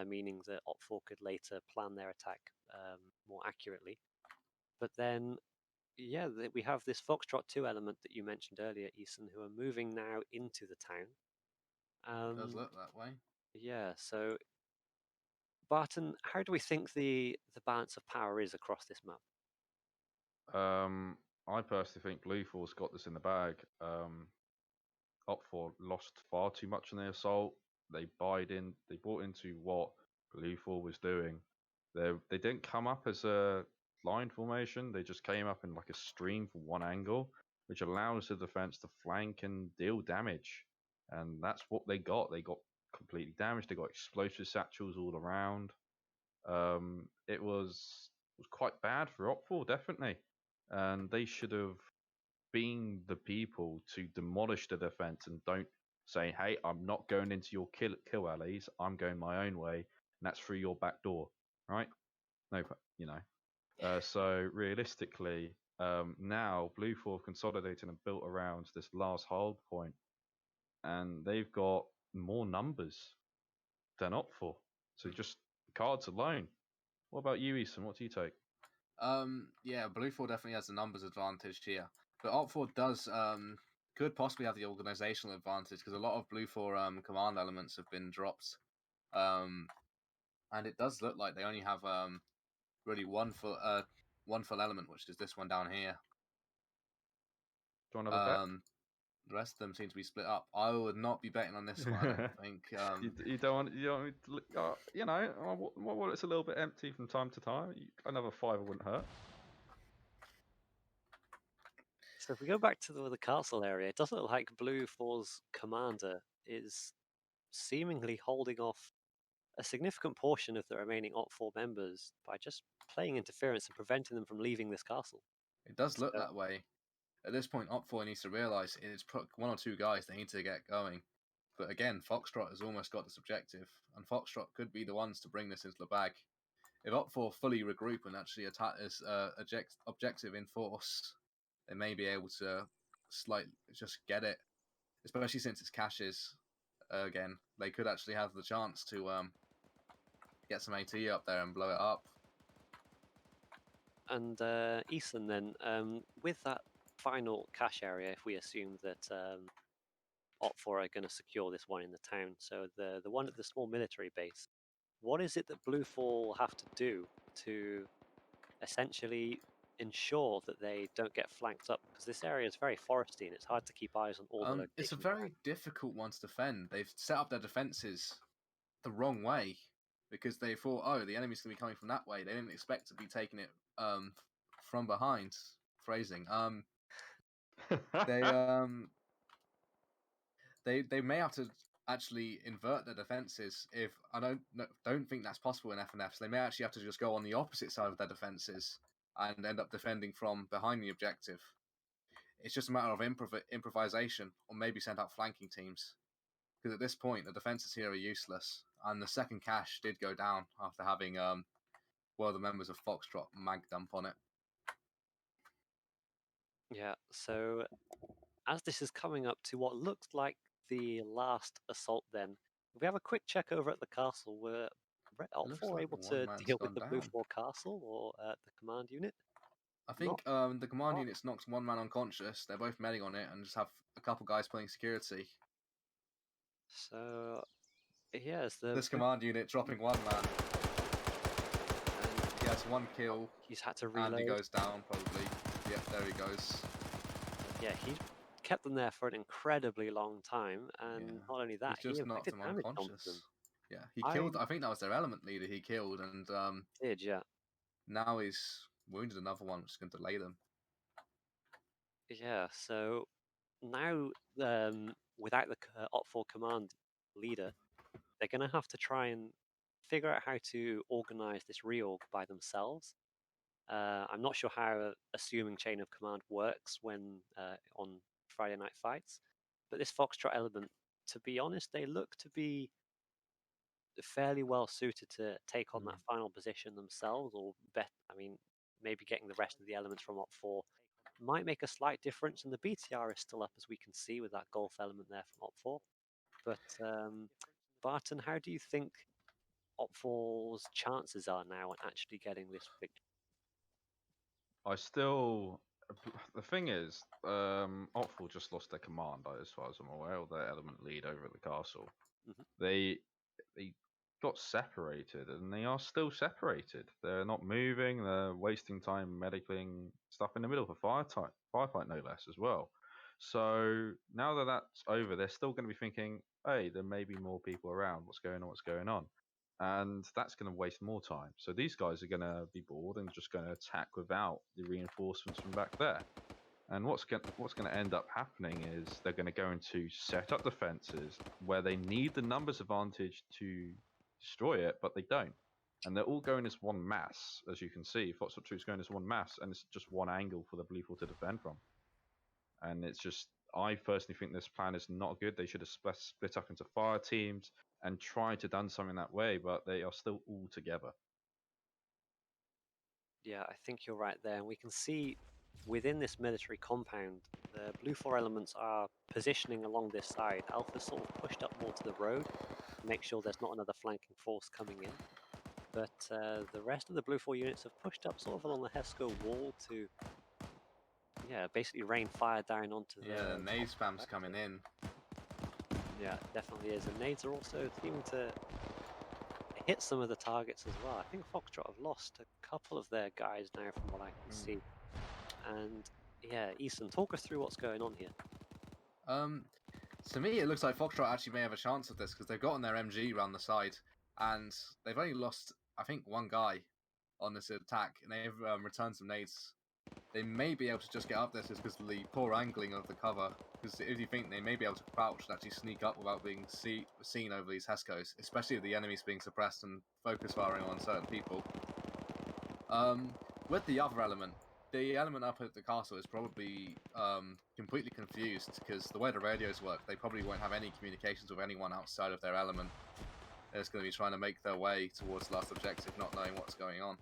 meaning that Op4 could later plan their attack more accurately. But then, yeah, we have this Foxtrot 2 element that you mentioned earlier, Eason, who are moving now into the town. It does look that way. Yeah, so Barton, how do we think the balance of power is across this map? I personally think Bluethorn's got this in the bag. Op4 lost far too much in the assault. They bought into what Bluethorn was doing. They didn't come up as a line formation. They just came up in like a stream from one angle, which allows the defense to flank and deal damage. And that's what they got. They got completely damaged. They got explosive satchels all around. It was quite bad for Op4, definitely, and they should have been the people to demolish the defense and don't say, "Hey, I'm not going into your kill alleys. I'm going my own way, and that's through your back door." Right? No, you know. So realistically, now Blue 4 consolidated and built around this last hold point, and they've got more numbers than Op4. So just cards alone. What about you, Eason? What do you take? Yeah, Blue 4 definitely has the numbers advantage here, but Op 4 does could possibly have the organizational advantage because a lot of Blue 4 command elements have been dropped, and it does look like they only have really one full element, which is this one down here. Do you want to have a bet? The rest of them seem to be split up. I would not be betting on this one. I don't think. You don't want me to look, you know, well, it's a little bit empty from time to time. Another 5 wouldn't hurt. So if we go back to the castle area, it doesn't look like Blue 4's commander is seemingly holding off a significant portion of the remaining Op4 members by just playing interference and preventing them from leaving this castle. It does look that way. At this point, Op 4 needs to realise it's one or two guys they need to get going. But again, Foxtrot has almost got this objective, and Foxtrot could be the ones to bring this into the bag. If Op 4 fully regroup and actually attack this objective in force, they may be able to slightly just get it, especially since it's caches. Again, they could actually have the chance to get some AT up there and blow it up. And Eason, then, with that final cache area, if we assume that Op4 are going to secure this one in the town, so the one at the small military base, what is it that Blue 4 will have to do to essentially ensure that they don't get flanked up? Because this area is very foresty and it's hard to keep eyes on all the locations. It's a very difficult one to defend. They've set up their defenses the wrong way because they thought, oh, the enemy's going to be coming from that way. They didn't expect to be taking it from behind. Phrasing. They may have to actually invert their defenses. If I don't think that's possible in FNF, so they may actually have to just go on the opposite side of their defenses and end up defending from behind the objective. It's just a matter of improvisation, or maybe send out flanking teams. Because at this point, the defenses here are useless, and the second cache did go down after having one of the members of Foxtrot mag dump on it. Yeah, so as this is coming up to what looks like the last assault, then if we have a quick check over at the castle, were Op 4 like able one to man's deal with gone the Blue down. 4 castle or the command unit? I think the command unit's knocked one man unconscious. They're both medding on it and just have a couple guys playing security. So, yes, This command unit dropping one man. And he has one kill. He's had to reload. And he goes down, probably. Yep, there he goes. Yeah, he kept them there for an incredibly long time, and not only that, he's just knocked inflicted him damage on unconscious. them. Yeah, he killed. I think that was their element leader he killed, and did, yeah. Now he's wounded another one, which is going to delay them. Yeah, so now without the Op4 command leader, they're going to have to try and figure out how to organize this reorg by themselves. I'm not sure how assuming chain of command works when on Friday Night Fights, but this Foxtrot element, to be honest, they look to be fairly well suited to take on that final position themselves, or I mean, maybe getting the rest of the elements from Op4 might make a slight difference, and the BTR is still up, as we can see, with that golf element there from Op4. But Barton, how do you think Op4's chances are now on actually getting this victory? The thing is, Op4 just lost their command, as far as I'm aware, or their element lead over at the castle. Mm-hmm. They got separated, and they are still separated. They're not moving. They're wasting time medicaling stuff in the middle of a firefight, no less, as well. So now that that's over, they're still going to be thinking, hey, there may be more people around. What's going on? And that's going to waste more time. So these guys are going to be bored and just going to attack without the reinforcements from back there. And what's going to end up happening is they're going to go into set up defenses where they need the numbers advantage to destroy it, but they don't. And they're all going as one mass, as you can see. Foxtrot troops going as one mass, and it's just one angle for the Blue 4 to defend from. And it's just, I personally think this plan is not good. They should have split up into fire teams and tried to done something that way, but they are still all together. Yeah, I think you're right there. And we can see within this military compound, the Blue 4 elements are positioning along this side. Alpha's sort of pushed up more to the road to make sure there's not another flanking force coming in. But the rest of the Blue 4 units have pushed up sort of along the Hesco wall to, yeah, basically rain fire down onto Yeah, the nade spam's coming in. Yeah, it definitely is. And nades are also seeming to hit some of the targets as well. I think Foxtrot have lost a couple of their guys now from what I can see. And yeah, Eason, talk us through what's going on here. To me, it looks like Foxtrot actually may have a chance of this because they've gotten their MG around the side, and they've only lost, I think, one guy on this attack, and they've returned some nades. They may be able to just get up this because of the poor angling of the cover. Because if you think they may be able to crouch and actually sneak up without being seen over these Hescos, especially if the enemy's being suppressed and focus firing on certain people. With the other element, the element up at the castle is probably completely confused because the way the radios work, they probably won't have any communications with anyone outside of their element. They're just going to be trying to make their way towards the last objective, not knowing what's going on.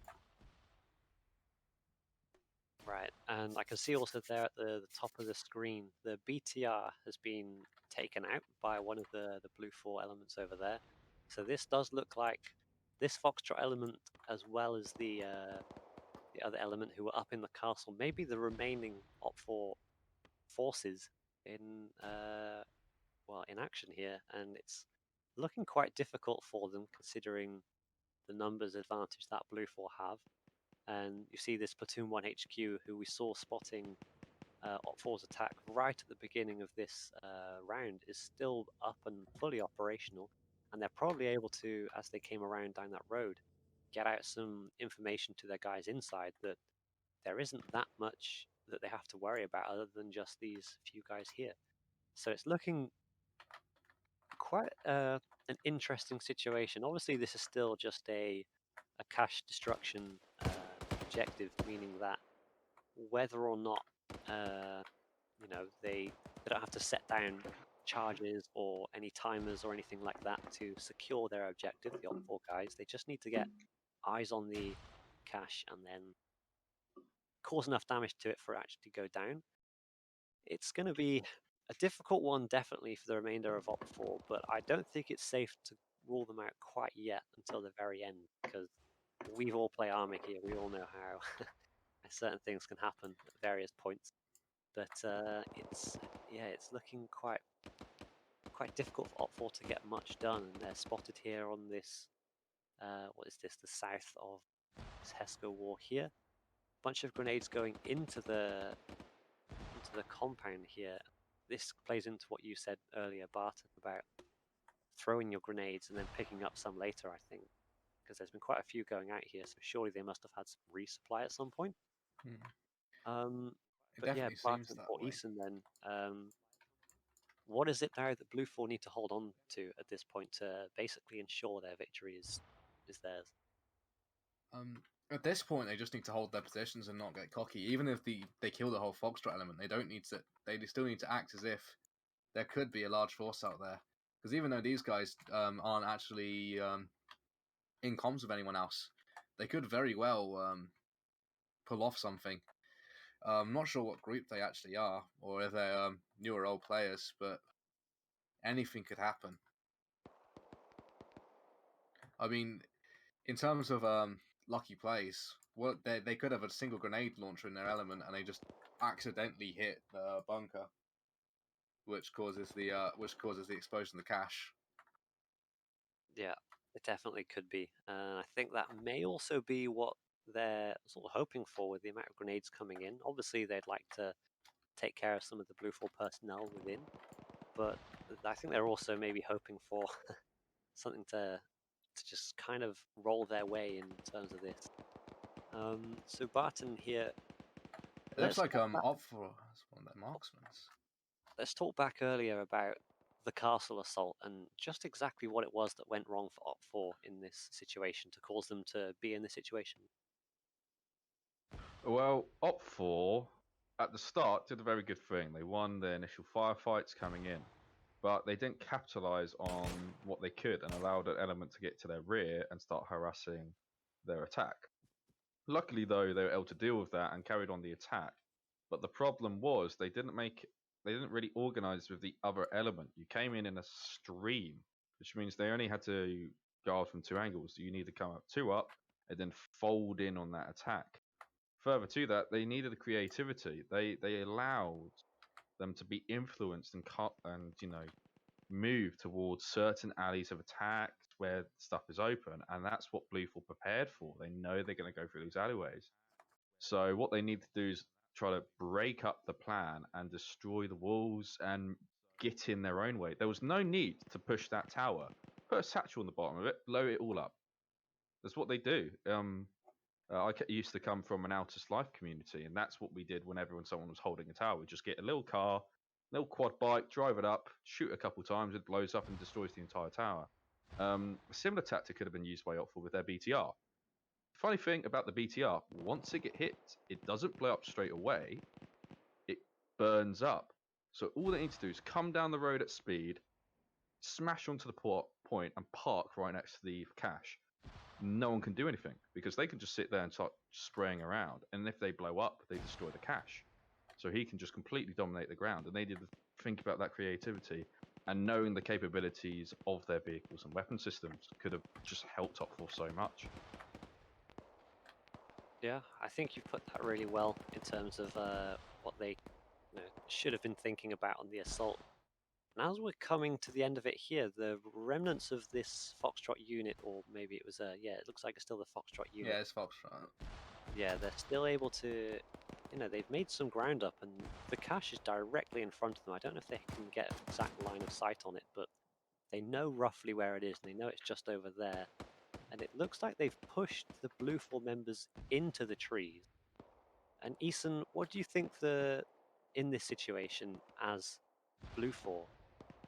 Right, and I can see also there at the top of the screen, the BTR has been taken out by one of the Blue 4 elements over there. So this does look like this Foxtrot element, as well as the other element who were up in the castle, maybe the remaining Op4 forces in in action here, and it's looking quite difficult for them considering the numbers advantage that Blue 4 have. And you see this Platoon 1 HQ, who we saw spotting Op4's attack right at the beginning of this round, is still up and fully operational. And they're probably able to, as they came around down that road, get out some information to their guys inside that there isn't that much that they have to worry about other than just these few guys here. So it's looking quite an interesting situation. Obviously, this is still just a cache destruction objective, meaning that whether or not they don't have to set down charges or any timers or anything like that to secure their objective, the Op4 guys, they just need to get eyes on the cache and then cause enough damage to it for it actually to go down. It's going to be a difficult one, definitely, for the remainder of Op4, but I don't think it's safe to rule them out quite yet until the very end, because we've all played ArmA here. We all know how certain things can happen at various points. But it's looking quite difficult for Op4 to get much done, and they're spotted here on this. What is this? The south of this Hesco war here. Bunch of grenades going into the compound here. This plays into what you said earlier, Barton, about throwing your grenades and then picking up some later, I think, because there's been quite a few going out here, so surely they must have had some resupply at some point. But yeah, Barton or Eason then, what is it now that Blue 4 need to hold on to at this point to basically ensure their victory is theirs? At this point, they just need to hold their positions and not get cocky. Even if they kill the whole Foxtrot element, they don't need to. They still need to act as if there could be a large force out there. Because even though these guys aren't actually in comms with anyone else, they could very well pull off something. I'm not sure what group they actually are, or if they're new or old players, but anything could happen. I mean, in terms of lucky plays, they could have a single grenade launcher in their element, and they just accidentally hit the bunker, which causes the explosion of the cache. Yeah, it definitely could be. I think that may also be what they're sort of hoping for with the amount of grenades coming in. Obviously, they'd like to take care of some of the Blue 4 personnel within, but I think they're also maybe hoping for something to just kind of roll their way in terms of this. So Barton here, It looks like talk back, Op for one of their marksmen. let's talk back earlier about the castle assault and just exactly what it was that went wrong for Op 4 in this situation to cause them to be in this situation. Well, Op 4 at the start did a very good thing. They won their initial firefights coming in, but they didn't capitalize on what they could and allowed an element to get to their rear and start harassing their attack. Luckily, though, they were able to deal with that and carried on the attack. But the problem was they didn't really organize with the other element. You came in a stream, which means they only had to guard from two angles. You need to come up two up and then fold in on that attack. Further to that, they needed the creativity. They allowed them to be influenced and move towards certain alleys of attack where stuff is open, and that's what Blue 4 prepared for. They know they're going to go through these alleyways. So what they need to do is try to break up the plan and destroy the walls and get in their own way. There was no need to push that tower. Put a satchel on the bottom of it, blow it all up. That's what they do. I used to come from an Outer Life community, and that's what we did whenever someone was holding a tower. We just get a little car, little quad bike, drive it up, shoot a couple times, it blows up and destroys the entire tower. A similar tactic could have been used by Opfor with their BTR. Funny thing about the BTR, once it gets hit, it doesn't blow up straight away, it burns up. So all they need to do is come down the road at speed, smash onto the point and park right next to the cache. No one can do anything because they can just sit there and start spraying around, and if they blow up, they destroy the cache. So he can just completely dominate the ground, and they did think about that creativity and knowing the capabilities of their vehicles and weapon systems could have just helped Top 4 so much. Yeah, I think you've put that really well in terms of what they should have been thinking about on the assault. And as we're coming to the end of it here, the remnants of this Foxtrot unit, or maybe it was it looks like it's still the Foxtrot unit. Yeah, it's Foxtrot. Yeah, they're still able to, they've made some ground up, and the cache is directly in front of them. I don't know if they can get an exact line of sight on it, but they know roughly where it is, and they know it's just over there. And it looks like they've pushed the Blue 4 members into the trees. And Eason, what do you think in this situation as Blue 4?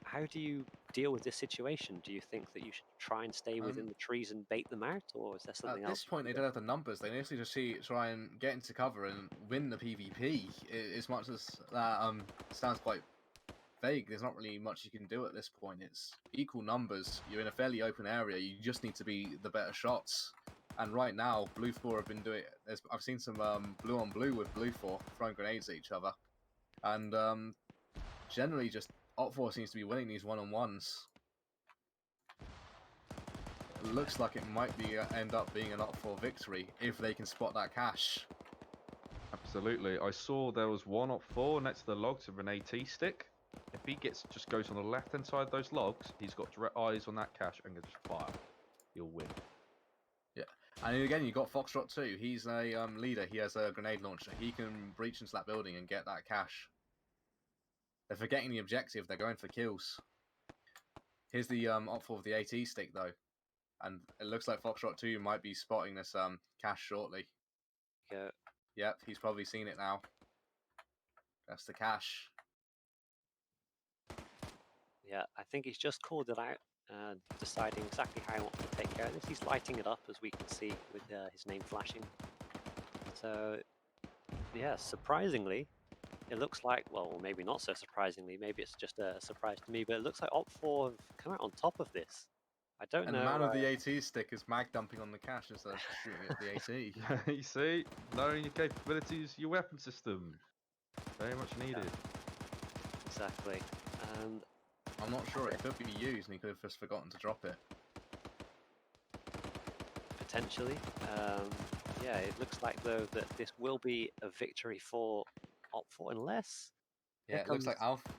How do you deal with this situation? Do you think that you should try and stay within the trees and bait them out, or is there something else? At this point, they don't have the numbers. They mostly just try and get into cover and win the PvP. As much as that sounds quite vague, there's not really much you can do at this point. It's equal numbers. You're in a fairly open area. You just need to be the better shots. And right now, Blue 4 have been doing. I've seen some blue on blue with Blue 4 throwing grenades at each other, and generally just Op 4 seems to be winning these one-on-ones. It looks like it might end up being an Op 4 victory if they can spot that cache. Absolutely. I saw there was one Op 4 next to the logs of an AT stick. If he just goes on the left-hand side of those logs, he's got direct eyes on that cache and can just fire. He'll win. Yeah. And again, you've got Foxtrot too. He's a leader. He has a grenade launcher. He can breach into that building and get that cache. They're forgetting the objective. They're going for kills. Here's the Op 4 with the AT stick, though. And it looks like Foxtrot 2 might be spotting this cache shortly. Yeah. Yep, he's probably seen it now. That's the cache. Yeah, I think he's just called it out, deciding exactly how he wants to take care of this. He's lighting it up, as we can see, with his name flashing. So, yeah, surprisingly, it looks like, well, maybe not so surprisingly, maybe it's just a surprise to me, but it looks like Op 4 have come out on top of this. I don't know. And the man with the AT stick is mag dumping on the cache instead of just shooting at the AT. You see, knowing your capabilities, your weapon system, very much needed. Yeah. Exactly. And I'm not sure, it could be used and he could have just forgotten to drop it. Potentially. Yeah, it looks like, though, that this will be a victory for Op 4, unless... Yeah, it looks like Alpha.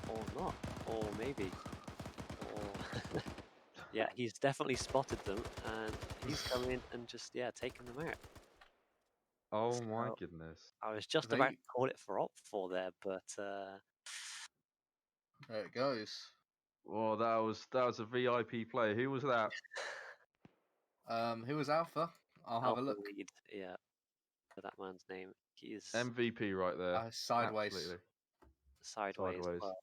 Or not. Or maybe. Or... yeah, he's definitely spotted them, and he's come in and just, taken them out. Oh So, my goodness. I was just about to call it for Op 4 there, but... there it goes. Well, that was a VIP play. Who was that? Who was Alpha? I'll have a look. Lead, yeah. that man's name. He is MVP right there. Sideways. Absolutely. sideways. Sideways. Well,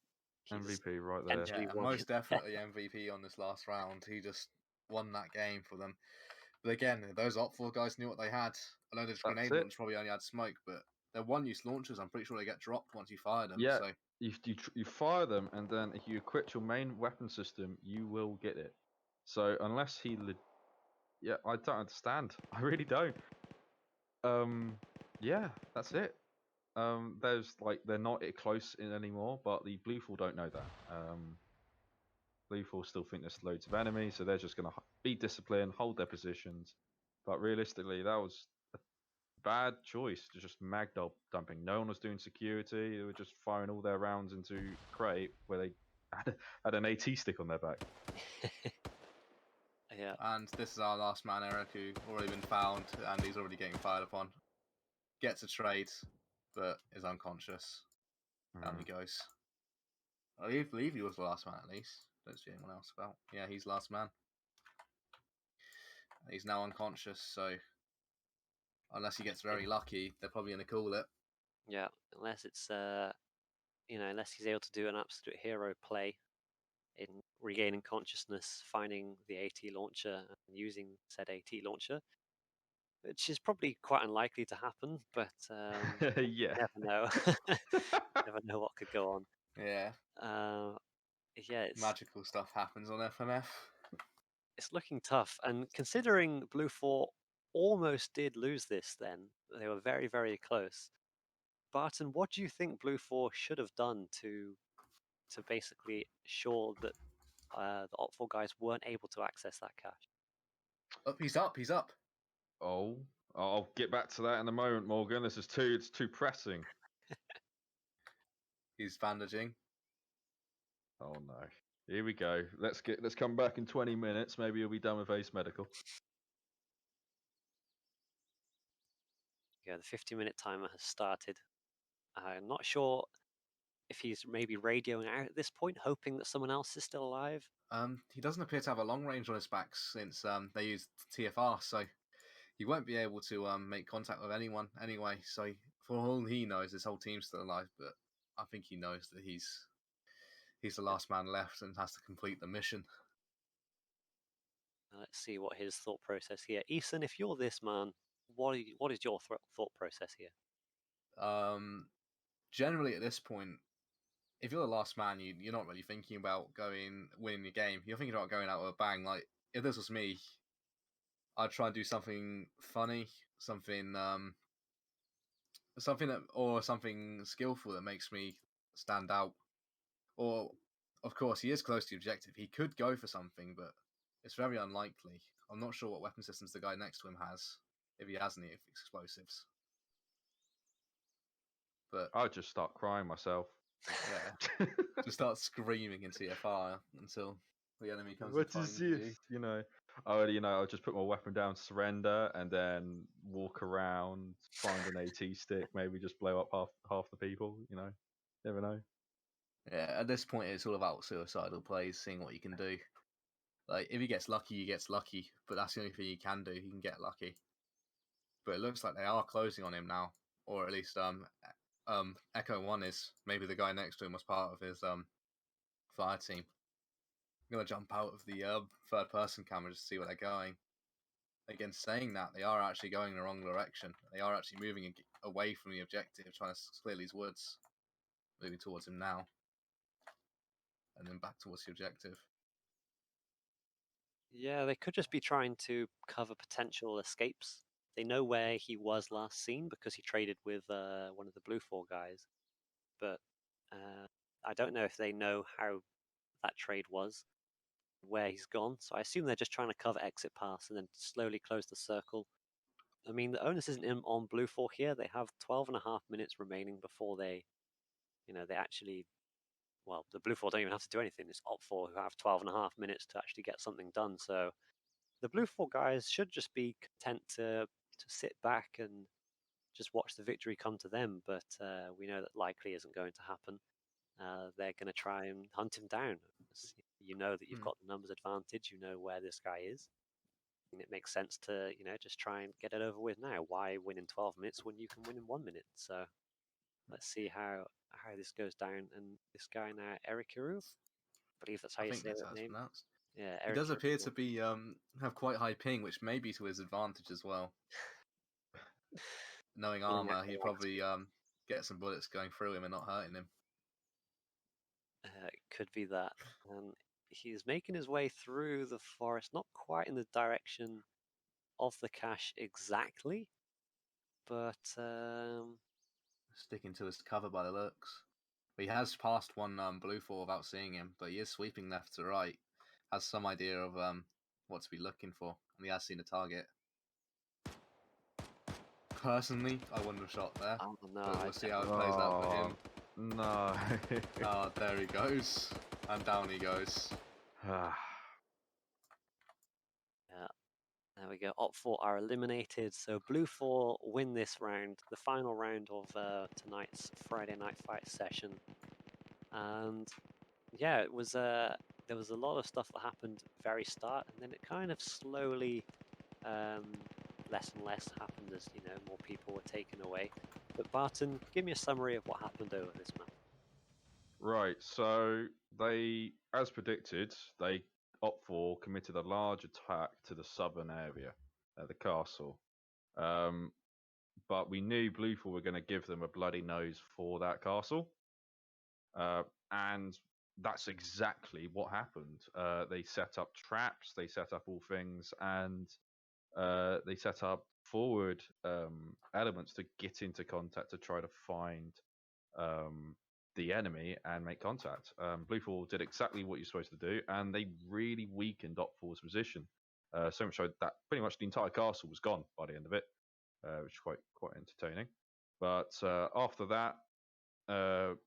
he's MVP right there. potentially Yeah, won most it. definitely MVP on this last round. He just won that game for them. But again, those Op4 guys knew what they had. I know the grenade it. launch probably only had smoke, but they're one-use launchers. I'm pretty sure they get dropped once you fire them. Yeah. So You fire them, and then if you equip your main weapon system, you will get it. So unless yeah, I don't understand. I really don't. Yeah, that's it. There's like they're not close in anymore, but the Bluefall don't know that. Bluefall still think there's loads of enemies, so they're just gonna be disciplined, hold their positions. But realistically, that was a bad choice to just dumping. No one was doing security. They were just firing all their rounds into crate where they had an AT stick on their back. Yeah. and this is our last man, Eric, who already been found, and he's already getting fired upon. Gets a trade, but is unconscious. Down he goes. I believe he was the last man at least. Don't see anyone else about. Yeah, he's last man. He's now unconscious, so unless he gets very lucky, they're probably going to call it. Yeah, unless it's unless he's able to do an absolute hero play in regaining consciousness, finding the AT launcher and using said AT launcher, which is probably quite unlikely to happen, but Yeah. you never know. Never know what could go on. Yeah, Yeah, it's magical stuff happens on FMF. it's looking tough, and considering Blue 4 almost did lose this, then they were very, very close. Barton, what do you think Blue 4 should have done to basically ensure that the Op4 guys weren't able to access that cache? He's up. He's up. Oh, I'll get back to that in a moment, Morgan. It's too pressing. He's bandaging. Oh no. Here we go. Let's come back in 20 minutes. Maybe you'll be done with Ace Medical. Yeah, the 50-minute timer has started. I'm not sure if he's maybe radioing out at this point, hoping that someone else is still alive. He doesn't appear to have a long range on his back since they used TFR, so he won't be able to make contact with anyone anyway. So for all he knows, his whole team's still alive. But I think he knows that he's the last man left and has to complete the mission. Let's see what his thought process here. Eason, if you're this man, what is your thought process here? Generally, at this point, if you're the last man, you're not really thinking about winning the game. You're thinking about going out with a bang. Like, if this was me, I'd try and do something funny, something something skillful that makes me stand out. Or, of course, he is close to the objective. He could go for something, but it's very unlikely. I'm not sure what weapon systems the guy next to him has, if he has any explosives. But I'd just start crying myself. yeah, just start screaming into your fire until the enemy comes. What and is finds you. this? I'll just put my weapon down, surrender, and then walk around, find an AT stick, maybe just blow up half the people. Never know. Yeah, at this point, it's all about suicidal plays, seeing what you can do. Like, if he gets lucky, he gets lucky, but that's the only thing he can do. He can get lucky. But it looks like they are closing on him now, or at least Echo 1 is. Maybe the guy next to him was part of his fire team. I'm gonna jump out of the third person camera just to see where they're going. Again, saying that, they are actually going in the wrong direction. They are actually moving away from the objective, trying to clear these woods. Moving towards him now. And then back towards the objective. Yeah, they could just be trying to cover potential escapes. They know where he was last seen because he traded with one of the Blue 4 guys. But I don't know if they know how that trade was, where he's gone. So I assume they're just trying to cover exit paths and then slowly close the circle. I mean, the onus isn't on Blue 4 here. They have 12.5 minutes remaining before they actually, well, the Blue 4 don't even have to do anything. It's Op 4 who have 12.5 minutes to actually get something done. So the Blue 4 guys should just be content to sit back and just watch the victory come to them. But we know that likely isn't going to happen. They're going to try and hunt him down. You know that you've got the numbers advantage. You know where this guy is. And it makes sense to, just try and get it over with now. Why win in 12 minutes when you can win in 1 minute? So let's see how this goes down. And this guy now, Erikiru, I believe that's how I you think say that's that how it's name. pronounced. Yeah, He does Erikiru. appear to be have quite high ping, which may be to his advantage as well. Knowing ArmA, he'd probably get some bullets going through him and not hurting him. It could be that. And he's making his way through the forest, not quite in the direction of the cache exactly, but Sticking to his cover by the looks. But he has passed one blue 4 without seeing him, but he is sweeping left to right. Has some idea of what to be looking for, and he has seen a target. Personally, I wouldn't have shot there, oh no, but we'll see how it plays out for him. No. Oh, there he goes, and down he goes. Yeah, there we go. Op 4 are eliminated, so Blue 4 win this round, the final round of tonight's Friday Night Fight session. And yeah, it was there was a lot of stuff that happened very start, and then it kind of slowly less and less happened as more people were taken away. But Barton, give me a summary of what happened over this map. Right, so they, as predicted, Op 4 committed a large attack to the southern area, the castle. But we knew Blue 4 were going to give them a bloody nose for that castle. And that's exactly what happened. They set up traps, they set up all things, and they set up forward elements to get into contact to try to find the enemy and make contact. Blue 4 did exactly what you're supposed to do, and they really weakened Op 4's position. So much so that pretty much the entire castle was gone by the end of it, which is quite entertaining. But after that,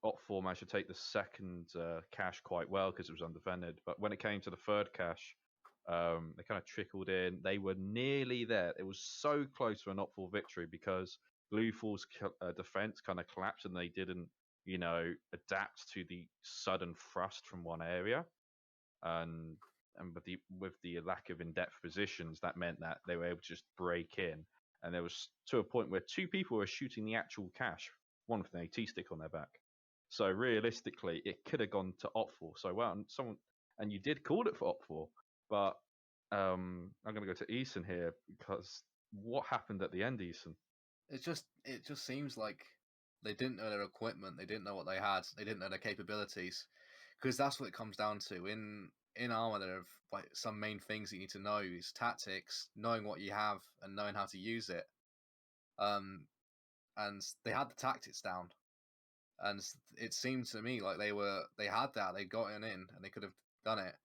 Op 4 managed to take the second cache quite well because it was undefended. But when it came to the third cache, they kind of trickled in. They were nearly there. It was so close to an Op 4 victory because Blue 4's defense kind of collapsed and they didn't, adapt to the sudden thrust from one area. And with the lack of in-depth positions, that meant that they were able to just break in. And there was to a point where two people were shooting the actual cache, one with an AT stick on their back. So realistically, it could have gone to Op 4. So well, and you did call it for Op 4, but I'm going to go to Eason here because what happened at the end, Eason? It just seems like they didn't know their equipment, they didn't know what they had, they didn't know their capabilities, because that's what it comes down to. In ArmA, there are some main things that you need to know: is tactics, knowing what you have, and knowing how to use it. And they had the tactics down, and it seemed to me like they had that, they got in, and they could have done it.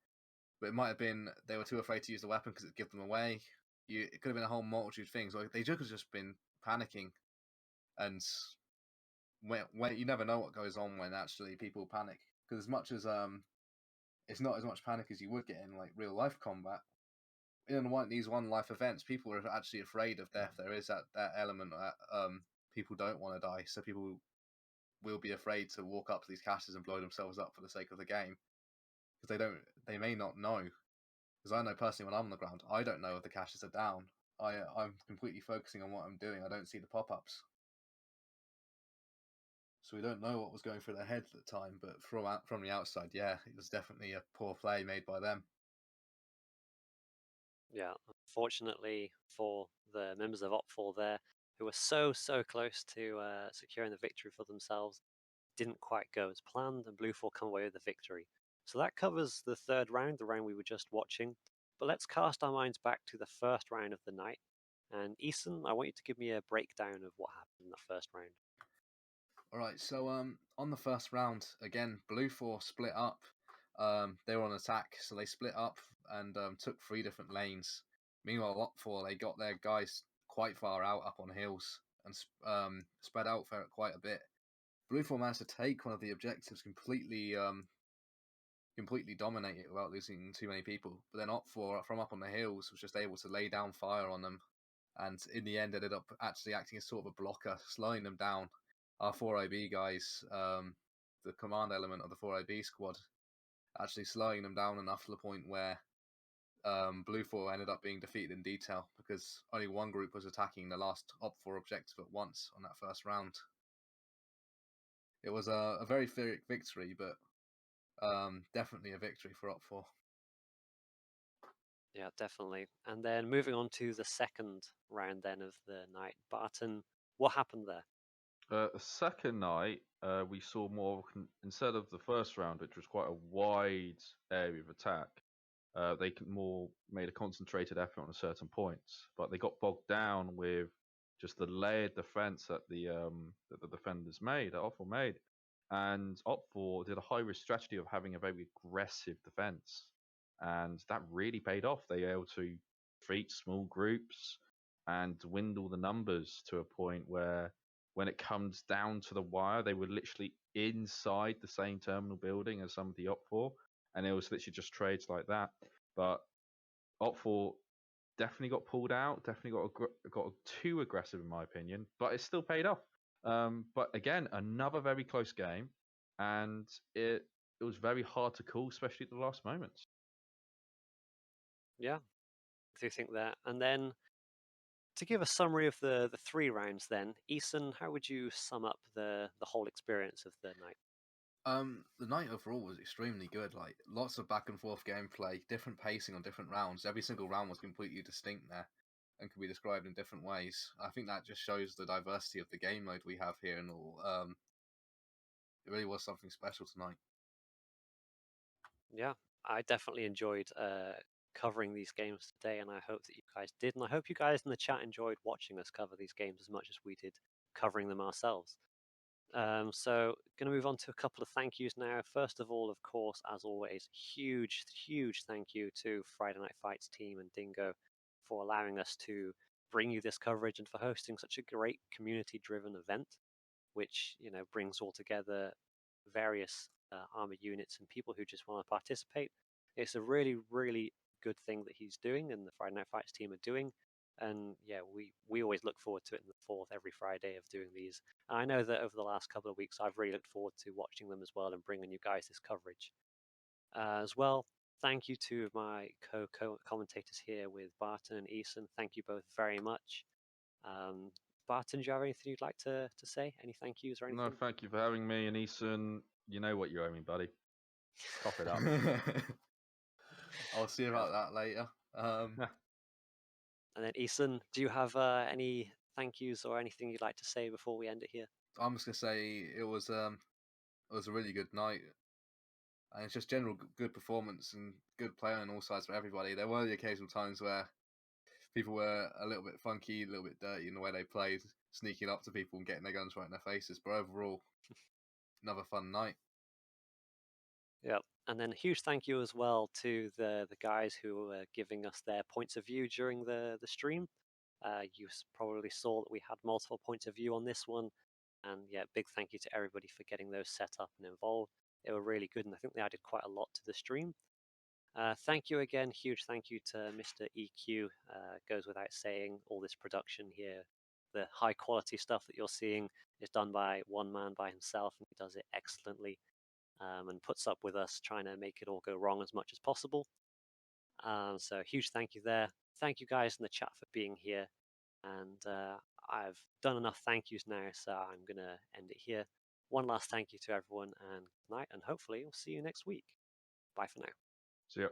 But it might have been they were too afraid to use the weapon because it'd give them away. It could have been a whole multitude of things. Like they could have just been panicking, and when you never know what goes on when actually people panic, because as much as it's not as much panic as you would get in like real life combat. In these one life events, people are actually afraid of death. There is that element that people don't want to die, so people will be afraid to walk up to these caches and blow themselves up for the sake of the game, because they may not know. Because I know personally, when I'm on the ground, I don't know if the caches are down. I'm completely focusing on what I'm doing. I don't see the pop-ups. So we don't know what was going through their heads at the time, but from the outside, yeah, it was definitely a poor play made by them. Yeah, unfortunately for the members of Op 4 there, who were so close to securing the victory for themselves, didn't quite go as planned, and Blue 4 come away with the victory. So that covers the third round, the round we were just watching. But let's cast our minds back to the first round of the night. And Eason, I want you to give me a breakdown of what happened in the first round. All right, so on the first round, again, Blue 4 split up. They were on attack, so they split up and took 3 different lanes. Meanwhile, Op 4, they got their guys quite far out up on hills and spread out for quite a bit. Blue 4 managed to take one of the objectives completely dominate it without losing too many people. But then Op 4, from up on the hills, was just able to lay down fire on them, and in the end ended up actually acting as sort of a blocker, slowing them down. Our 4IB guys, the command element of the 4IB squad, actually slowing them down enough to the point where Blue 4 ended up being defeated in detail because only one group was attacking the last Op 4 objective at once on that first round. It was a very Pyrrhic victory, but definitely a victory for Op 4. Yeah, definitely. And then moving on to the second round then of the night. Barton, what happened there? The second night, we saw more instead of the first round, which was quite a wide area of attack. They more made a concentrated effort on certain points, but they got bogged down with just the layered defense that the defenders made, that Op4 made, and Op4 did a high risk strategy of having a very aggressive defense, and that really paid off. They were able to defeat small groups and dwindle the numbers to a point where, when it comes down to the wire, they were literally inside the same terminal building as some of the Op4, and it was literally just trades like that. But Op4 definitely got pulled out, definitely got too aggressive in my opinion, but it still paid off. But again, another very close game, and it was very hard to call, especially at the last moments. Yeah, I do think that. And then to give a summary of the 3 rounds then, Eason, how would you sum up the whole experience of the night? The night overall was extremely good. Like, lots of back and forth gameplay, different pacing on different rounds. Every single round was completely distinct there and could be described in different ways. I think that just shows the diversity of the game mode we have here and all. It really was something special tonight. Yeah, I definitely enjoyed covering these games today, and I hope that you guys did. And I hope you guys in the chat enjoyed watching us cover these games as much as we did covering them ourselves. So going to move on to a couple of thank yous now. First of all, of course, as always, huge thank you to Friday Night Fights team and Dingo for allowing us to bring you this coverage and for hosting such a great community-driven event, which brings all together various ArmA units and people who just want to participate. It's a really good thing that he's doing and the Friday Night Fights team are doing. And yeah, we always look forward to it in the 4th every Friday of doing these. And I know that over the last couple of weeks, I've really looked forward to watching them as well and bringing you guys this coverage. As well, thank you to my co-commentators here with Barton and Eason. Thank you both very much. Barton, do you have anything you'd like to say? Any thank yous or anything? No, thank you for having me, and Eason, you know what you owe me, buddy. Cough it up. I'll see about that later. And then Eason, do you have any thank yous or anything you'd like to say before we end it here? I'm just gonna say it was a really good night, and it's just general good performance and good play on all sides for everybody. There were the occasional times where people were a little bit funky, a little bit dirty in the way they played, sneaking up to people and getting their guns right in their faces. But overall, another fun night. Yeah, and then a huge thank you as well to the guys who were giving us their points of view during the stream. You probably saw that we had multiple points of view on this one, and yeah, big thank you to everybody for getting those set up and involved. They were really good, and I think they added quite a lot to the stream. Thank you again, huge thank you to Mr. EQ. Goes without saying, all this production here, the high quality stuff that you're seeing is done by one man by himself, and he does it excellently. And puts up with us trying to make it all go wrong as much as possible. So huge thank you there. Thank you guys in the chat for being here. And I've done enough thank yous now, so I'm going to end it here. One last thank you to everyone, and good night, and hopefully we'll see you next week. Bye for now. See ya.